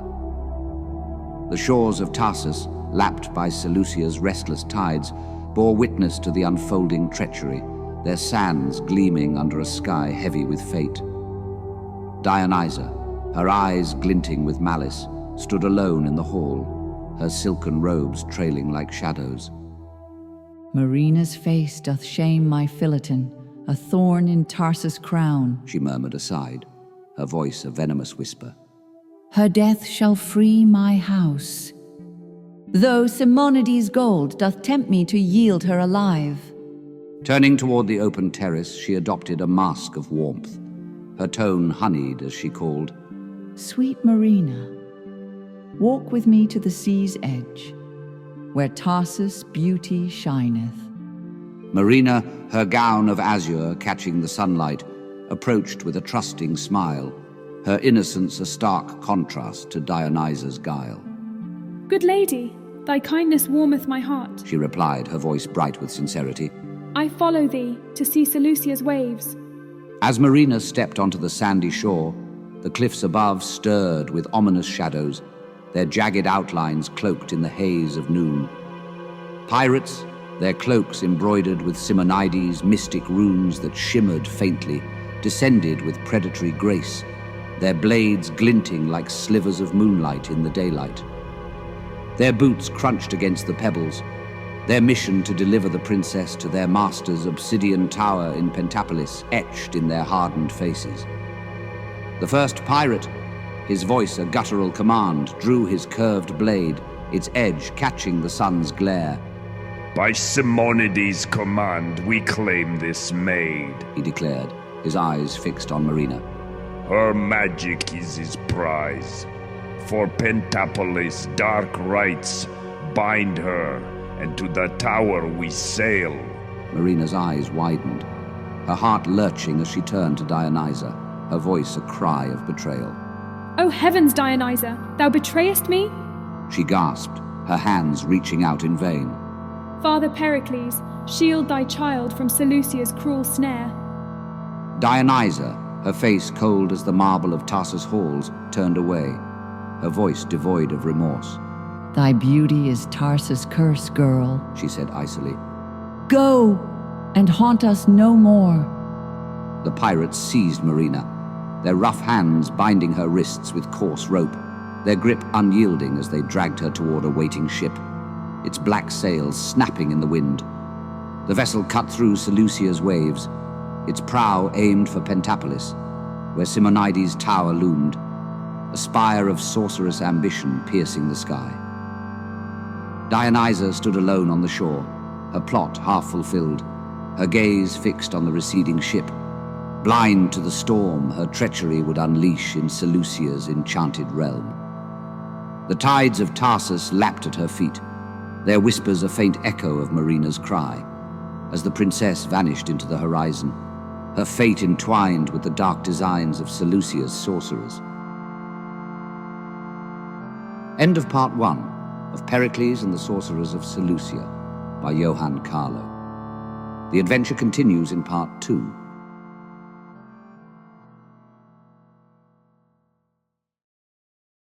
[SPEAKER 1] The shores of Tarsus, lapped by Seleucia's restless tides, bore witness to the unfolding treachery, their sands gleaming under a sky heavy with fate. Dionysa, her eyes glinting with malice, stood alone in the hall, her silken robes trailing like shadows.
[SPEAKER 9] Marina's face doth shame my Philoten, a thorn in Tarsus' crown,
[SPEAKER 1] she murmured aside, her voice a venomous whisper.
[SPEAKER 9] Her death shall free my house, though Simonides' gold doth tempt me to yield her alive.
[SPEAKER 1] Turning toward the open terrace, she adopted a mask of warmth, her tone honeyed as she called,
[SPEAKER 9] Sweet Marina, walk with me to the sea's edge, where Tarsus' beauty shineth.
[SPEAKER 1] Marina, her gown of azure catching the sunlight, approached with a trusting smile, her innocence a stark contrast to Dionysa's guile.
[SPEAKER 15] Good lady, thy kindness warmeth my heart,
[SPEAKER 1] she replied, her voice bright with sincerity.
[SPEAKER 15] I follow thee to see Seleucia's waves.
[SPEAKER 1] As Marina stepped onto the sandy shore, the cliffs above stirred with ominous shadows, their jagged outlines cloaked in the haze of noon. Pirates, their cloaks embroidered with Simonides' mystic runes that shimmered faintly, descended with predatory grace, their blades glinting like slivers of moonlight in the daylight. Their boots crunched against the pebbles, their mission to deliver the princess to their master's obsidian tower in Pentapolis etched in their hardened faces. The first pirate, his voice a guttural command, drew his curved blade, its edge catching the sun's glare.
[SPEAKER 10] By Simonides' command, we claim this maid,
[SPEAKER 1] he declared, his eyes fixed on Marina.
[SPEAKER 10] Her magic is his prize. For Pentapolis' dark rites bind her, and to the tower we sail.
[SPEAKER 1] Marina's eyes widened, her heart lurching as she turned to Dionysa, her voice a cry of betrayal.
[SPEAKER 15] O heavens, Dionysa, thou betrayest me?
[SPEAKER 1] She gasped, her hands reaching out in vain.
[SPEAKER 15] Father Pericles, shield thy child from Seleucia's cruel snare.
[SPEAKER 1] Dionysa, her face cold as the marble of Tarsus halls, turned away, her voice devoid of remorse.
[SPEAKER 9] Thy beauty is Tarsus' curse, girl,
[SPEAKER 1] she said icily.
[SPEAKER 9] Go, and haunt us no more.
[SPEAKER 1] The pirates seized Marina, their rough hands binding her wrists with coarse rope, their grip unyielding as they dragged her toward a waiting ship, its black sails snapping in the wind. The vessel cut through Seleucia's waves, its prow aimed for Pentapolis, where Simonides' tower loomed, a spire of sorcerous ambition piercing the sky. Dionysa stood alone on the shore, her plot half fulfilled, her gaze fixed on the receding ship. Blind to the storm her treachery would unleash in Seleucia's enchanted realm. The tides of Tarsus lapped at her feet, their whispers a faint echo of Marina's cry, as the princess vanished into the horizon, her fate entwined with the dark designs of Seleucia's sorcerers. End of Part 1 of Pericles and the Sorcerers of Seleucia by Johann Karlo. The adventure continues in Part 2.